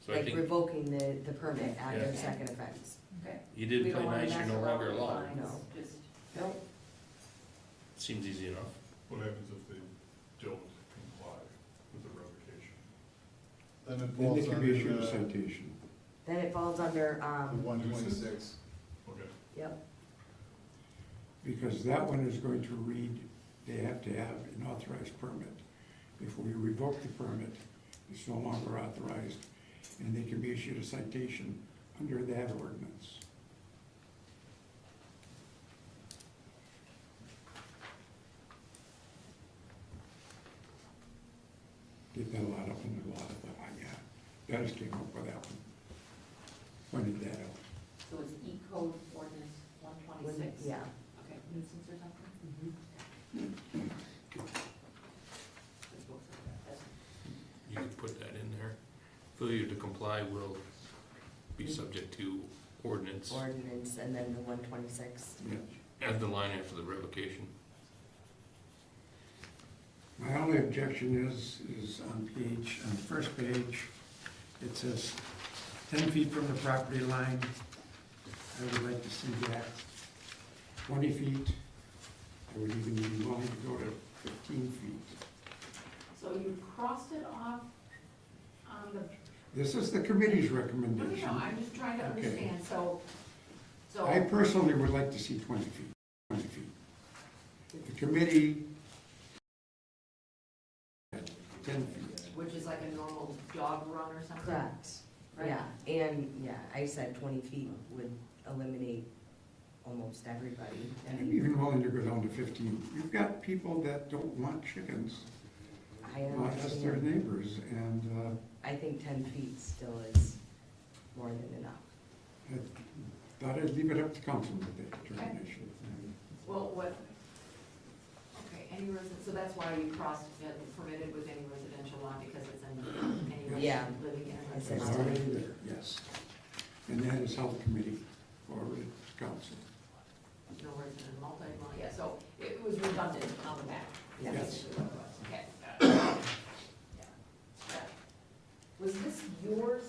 So I like think revoking the permit after Yeah. the second offense. Okay. you did We play don't wanna nice, you're mess no around longer with allowed. fines, No. Just, Nope. Seems easy enough. What happens if they don't comply with the revocation? Then it Then they falls can under be issued a the citation. Then it falls under, 126. Okay. yep, Because that one is going to read, they have to have an authorized permit. If we revoke the permit, it's no longer authorized, and they can be issued a citation under that ordinance. Get that a lot up in the law, yeah, Dennis came up with that one. Pointed that out. so it's E code ordinance one twenty-six? yeah. Okay, nuisance or something? Mhm. This looks like that, that's- You could put that in there. Failure to comply will be subject to ordinance. Ordinance and then the 126. Yeah. Add the line after the revocation. My only objection is on the first page, it says 10 feet from the property line. I would like to see that 20 feet. I would even be willing to go to 15 feet. So you crossed it off on the, This is the committee's no, recommendation. I'm just trying to Okay. understand, so. I personally would like to see 20 feet, 20 feet. The committee, 10 feet. Which is like a normal dog run or something? Correct. Right. Yeah, and, yeah, I said 20 feet would eliminate almost everybody. I I'm mean, even willing to go down to 15. You've got people that don't want chickens. I As their understand. neighbors, and I think 10 feet still is more than enough. I thought I'd leave it up to council with that determination. Well, what, okay, any resident, so that's why you crossed it permitted with any residential lot, because it's in any Yeah. resident living in a It says It's residential. already there, yes. And that is how the committee forwarded to council. No resident multi-dwelling, yeah, so it was redundant on the back. Yeah. Yes. Basically what it was. Okay. Yeah. Yeah. Was this yours,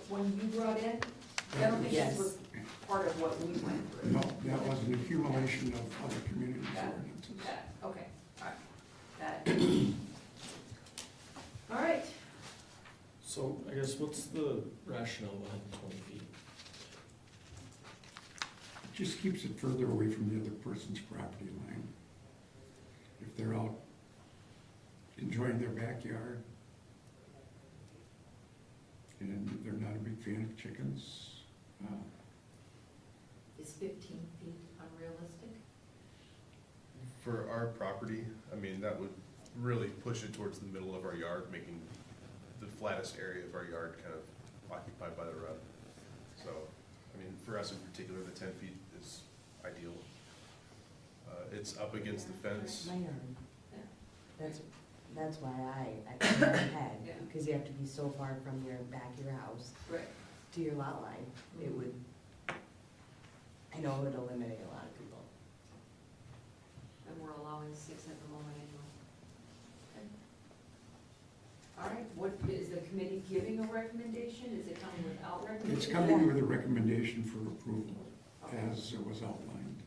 when you brought in? I don't think this Yes. was, part of what we went through. No, that was an accumulation of other communities' ordinances. Okay, all right. That. All right, So I guess what's the rationale behind 20 feet? It just keeps it further away from the other person's property line. If they're out enjoying their backyard and they're not a big fan of chickens, is 15 feet unrealistic? For our property, I mean, that would really push it towards the middle of our yard, making the flattest area of our yard kind of occupied by the road. So, I mean, for us in particular, the 10 feet is ideal. It's up against the fence. My yard. Yeah. That's why I put my head, Yeah. because you have to be so far from your back of your house Right. to your lot line. It would, I know it would eliminate a lot of people. And we're allowing 6 at the moment anyway. Okay. All right, what, is the committee giving a recommendation? Is it coming without recommendation? it's coming with a recommendation for approval as it was outlined.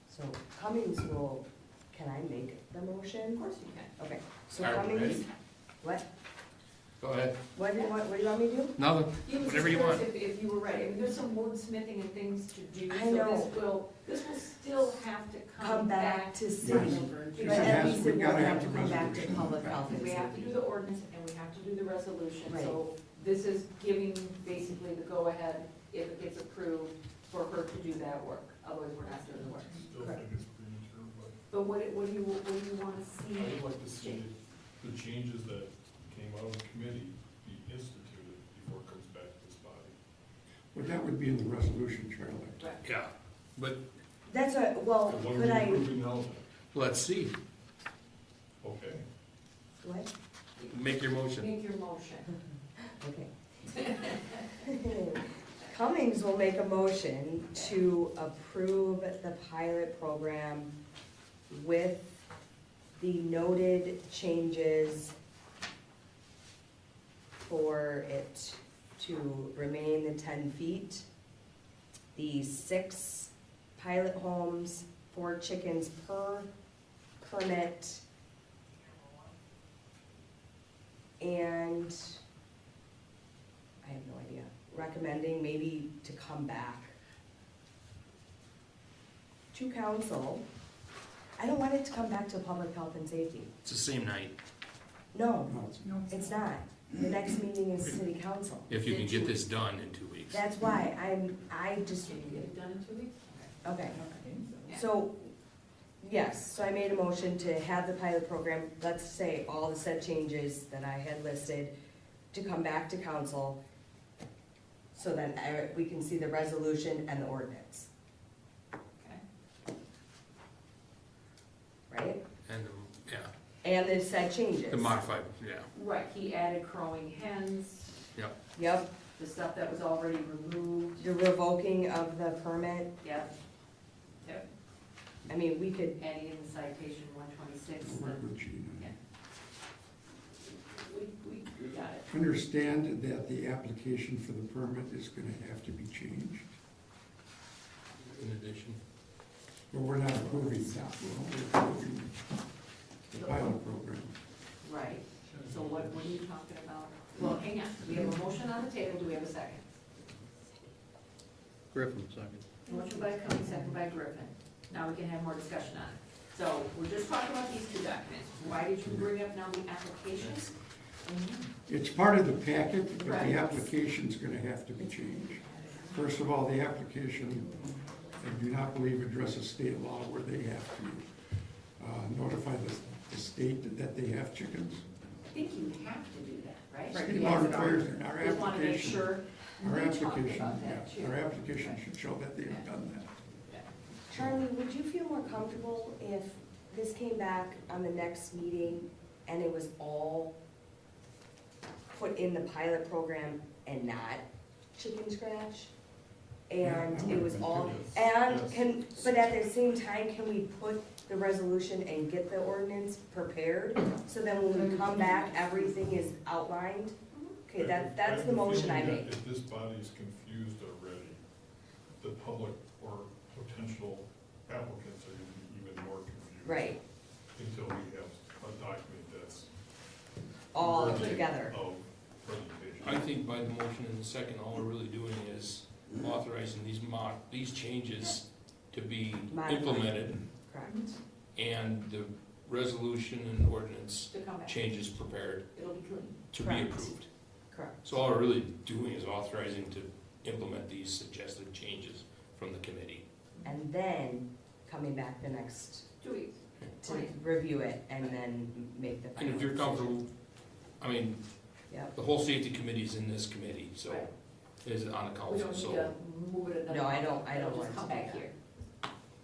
So Cummings will, can I make the motion? Of course you can. Okay, so Are we Cummings, ready? what? Go ahead. What do you want me to do? Nothing. He was Whatever just you want. curious if you were ready. I mean, there's some wordsmithing and things to do. I know. So this will still have to Come back to city. Yes. But Because at has- least we've it gotta won't have have to the come back to resolution. public health and We have to do safety. the ordinance and we have to do the resolution. Right. So this is giving basically the go-ahead, if it gets approved, for her to do that work. Otherwise, we're not doing the work. Still think it's premature, but But what do you want to see? I would like to see the changes that came out of the committee be instituted before it comes back to this body. But that would be in the resolution, Charlie. Right. Yeah, but That's a, well, And what are could we I, approving now then? let's see. Okay. what? Make your motion. Make your motion. Okay. Cummings will make a motion to approve the pilot program with the noted changes for it to remain the 10 feet, the 6 pilot homes, 4 chickens per permit, and I have no idea, recommending maybe to come back to council. I don't want it to come back to public health and safety. It's the same night, No, No, it's not. The next meeting is city council. if you can get this done in 2 weeks. That's why I just, Can you get it done in 2 weeks? okay. Yeah. So, yes, so I made a motion to have the pilot program, let's say all the said changes that I had listed, to come back to council, so then we can see the resolution and the ordinance, Okay. right? And, yeah, And the said changes. the modified, yeah. Right, he added crowing hens, Yep, the stuff that was already removed. the revoking of the permit, Yep. Yep. I mean, we could, Adding in the citation 126. We'll work with Gina. Yeah. We got it. Understand that the application for the permit is gonna have to be changed, In addition. but we're not approving that, we're approving the pilot program. Right, so what are you talking about? Well, hang on, we have a motion on the table, do we have a second? Griffin, second. Motion by Cummings, second by Griffin. Now we can have more discussion on it. So, we're just talking about these 2 documents. Why did you bring up now the applications? It's part of the packet, but Right. the application's gonna have to be changed. First of all, the application, I do not believe addresses state law where they have to notify the state that they have chickens. I think you have to do that, right? State law requires it. Our Just want to make application, sure. our We talked application, about that, yes, too. our application should show that they have done that. Charlie, would you feel more comfortable if this came back on the next meeting and it was all put in the pilot program and not chicken scratch? And Yeah, it was all, Yes. and can, but at the same time, can we put the resolution and get the ordinance prepared? So then when we come back, everything is outlined? Okay, that's the motion I make. If this body's confused already, the public or potential applicants are gonna be even more confused. Right, Until we have a document that's. all worthy together. Of presentation. I think by the motion in the second, all we're really doing is authorizing these changes to be Modified. implemented, Correct. and the resolution and ordinance To come back. changes prepared It'll be clean. to be Correct. approved. Correct. So all we're really doing is authorizing to implement these suggested changes from the committee. And then coming back the next, 2 weeks. to review it and then make the And final if you're decision. comfortable, I mean, Yep. the whole safety committee's in this committee, so, Right. is on the We council, don't need so. to move it another. No, I don't month. want It'll to just come do back that. here.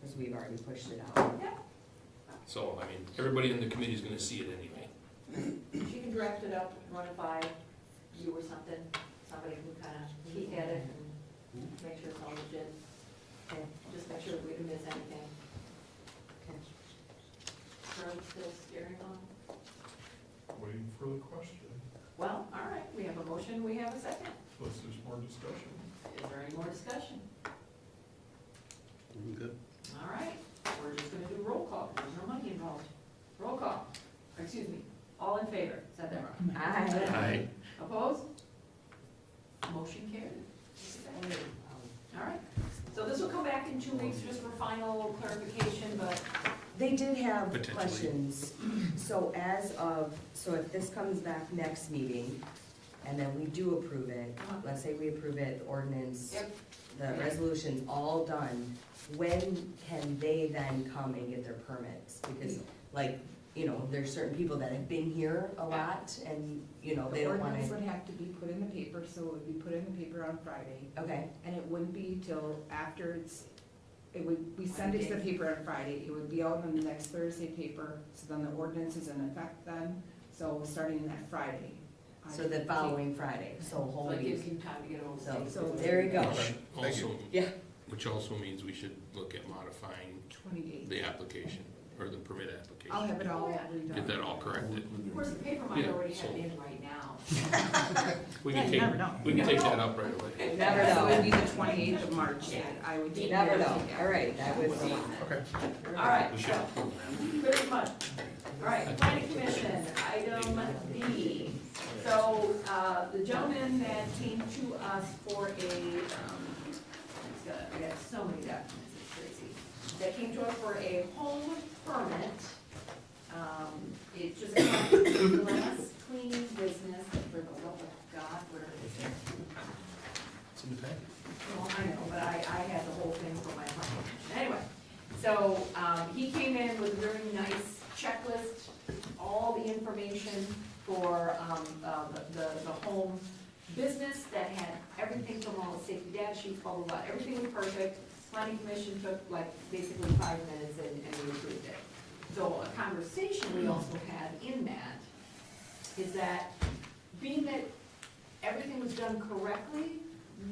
Because we've already pushed it out. So, I mean, everybody in the committee is gonna see it anyway. She can draft it up, run it by you or something, somebody can kind of peek at it and make sure it's all legit. Okay. Just make sure we didn't miss anything. Okay. Charlie's still staring on. Waiting for the question. Well, all right, we have a motion, we have a second. Unless there's more discussion. Is there any more discussion? Good. All right, we're just gonna do roll call, there's no money involved. Roll call, or excuse me, all in favor, said that wrong. Aye. Opposed? Motion carried. All right, so this will come back in 2 weeks just for final clarification, but They did have Potentially. questions. So so if this comes back next meeting, and then we do approve it, let's say we approve it, ordinance, Yep. the resolution's all done, when can they then come and get their permits? Because, like, there's certain people that have been here a lot, and, they The don't wanna. ordinance would have to be put in the paper, so it would be put in the paper on Friday. Okay, And it wouldn't be till after we send it to the paper on Friday, it would be out in the next Thursday paper, so then the ordinance is in effect then, so starting that Friday. so the following Friday, so a whole so it gives week. you time to get over So, things. so there you go. Thank you. Also, Yeah. which also means we should look at modifying 20 days. the application, or the permit application. I'll have it all redone. Get that all corrected. Of course, the paper might Yeah, already so- have it in right now. We Yeah, can you take, never know. we can take that up right away. Never So it would know. be the 28th of March that I would. You never know. All right, that was. Okay. All right, We should so, approve that. pretty much. All right, planning commission, item B. So, the gentleman that came to us for I got so many documents, it's crazy. That came to us for a home permit. It's just a glass cleaning business for the love of God, where is it? It's in the packet. Well, I know, but I had the whole thing for my home. Anyway, so, he came in with a very nice checklist, all the information for, the home business that had everything from all the safety data sheets, blah, blah, blah, everything was perfect. Planning commission took like basically 5 minutes and we approved it. So a conversation we also had in that is that, being that everything was done correctly,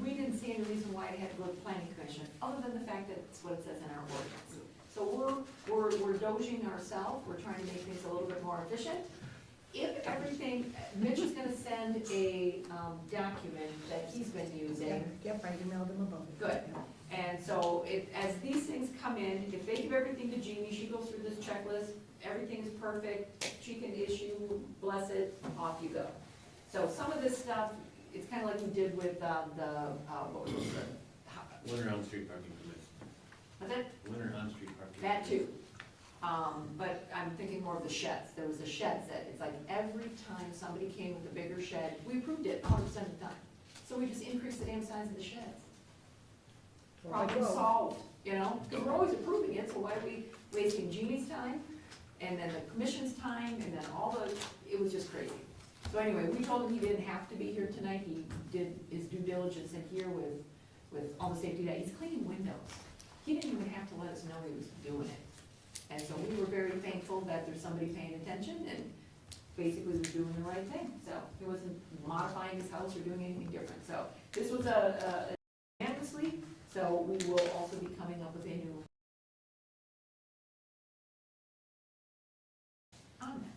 we didn't see any reason why it had to go to the planning commission, other than the fact that it's what it says in our ordinance. So we're doging ourselves, we're trying to make things a little bit more efficient. If everything, Mitch is gonna send a, document that he's been using. Yep, I emailed him about it. Good. And so as these things come in, if they give everything to Jeannie, she goes through this checklist, everything is perfect, she can issue, bless it, off you go. So some of this stuff, it's kind of like we did with, what was it? Winter on-street parking permits. What's it? Winter on-street parking. That too. But I'm thinking more of the sheds. There was the sheds that, it's like every time somebody came with a bigger shed, we approved it 100% of the time. So we just increased the damn size of the sheds. Problem solved, because we're always approving it, so why are we wasting Jeannie's time? And then the commission's time, and then it was just crazy. So anyway, we told him he didn't have to be here tonight. He did his due diligence in here with all the safety that, he's cleaning windows. He didn't even have to let us know he was doing it. And so we were very thankful that there's somebody paying attention and basically was doing the right thing. So he wasn't modifying his house or doing anything different. So this was unanimously, so we will also be coming up with a new on that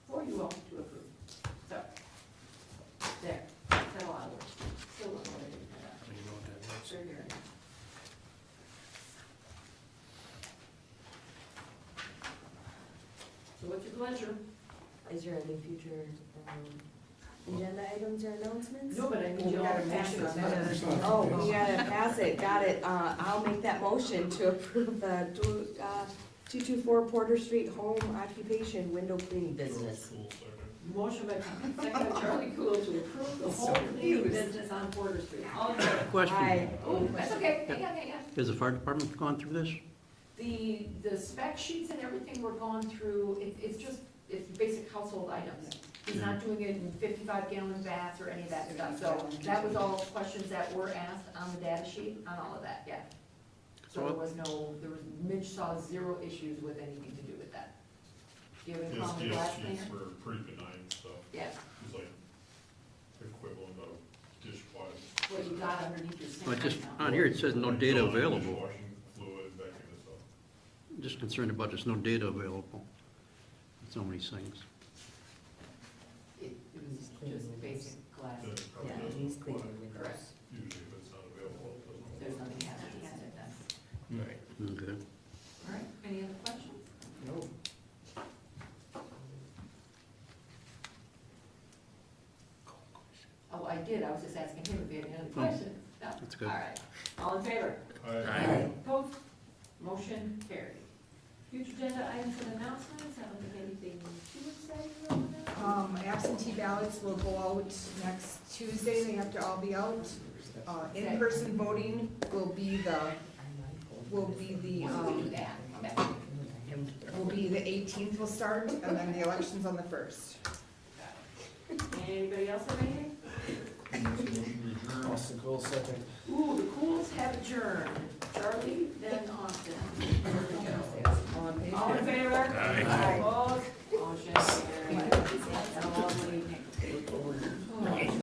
for you all to approve. So, there, that's a lot of work. Still don't know what I did for that. You know what that is? Sure, here. pleasure. Is there any future, agenda items or announcements? No, but I need you all to pass it on that. Oh, we gotta pass it, got it. I'll make that motion to approve the 224 Porter Street home occupation window cleaning business. Motion by Tom, second by Charlie Cool to approve the whole cleaning business on Porter Street. All in favor? Question, Oh, that's okay, hang on. has the fire department gone through this? The spec sheets and everything were gone through, it's basic household items. He's not doing it in 55-gallon baths or any of that stuff, so that was all questions that were asked on the data sheet, on all of that, yeah. So Mitch saw zero issues with anything to do with that. Do you have any problem with glass cleaner? Sheets were pretty benign stuff. Yeah, It's like equivalent of dishwashing. what you got underneath your sink Well, just, right now. on here it says no data available. Dishwashing fluid, that kind of stuff. I'm just concerned about there's no data available. So many things. It was just basic glass. That's probably Yeah, doesn't he's apply. cleaning Correct. Usually if it's not available, it doesn't. There's nothing happening yet at that. Right. Okay. All right, any other questions? No. Oh, I did, I was just asking him if he had any other questions. No? That's good. All right, all in favor? Aye. Opposed? Motion carried. Future agenda items and announcements, I don't think anything too exciting about that. Absentee ballots will go out next Tuesday, they have to all be out. In-person voting will be the, When do we do that? Okay. will be the 18th will start, and then the election's on the 1st. Anybody else have anything? Austin Cool, second. Ooh, the Cools have adjourned. Charlie, then Austin. All in favor? Aye. Opposed? Motion carried.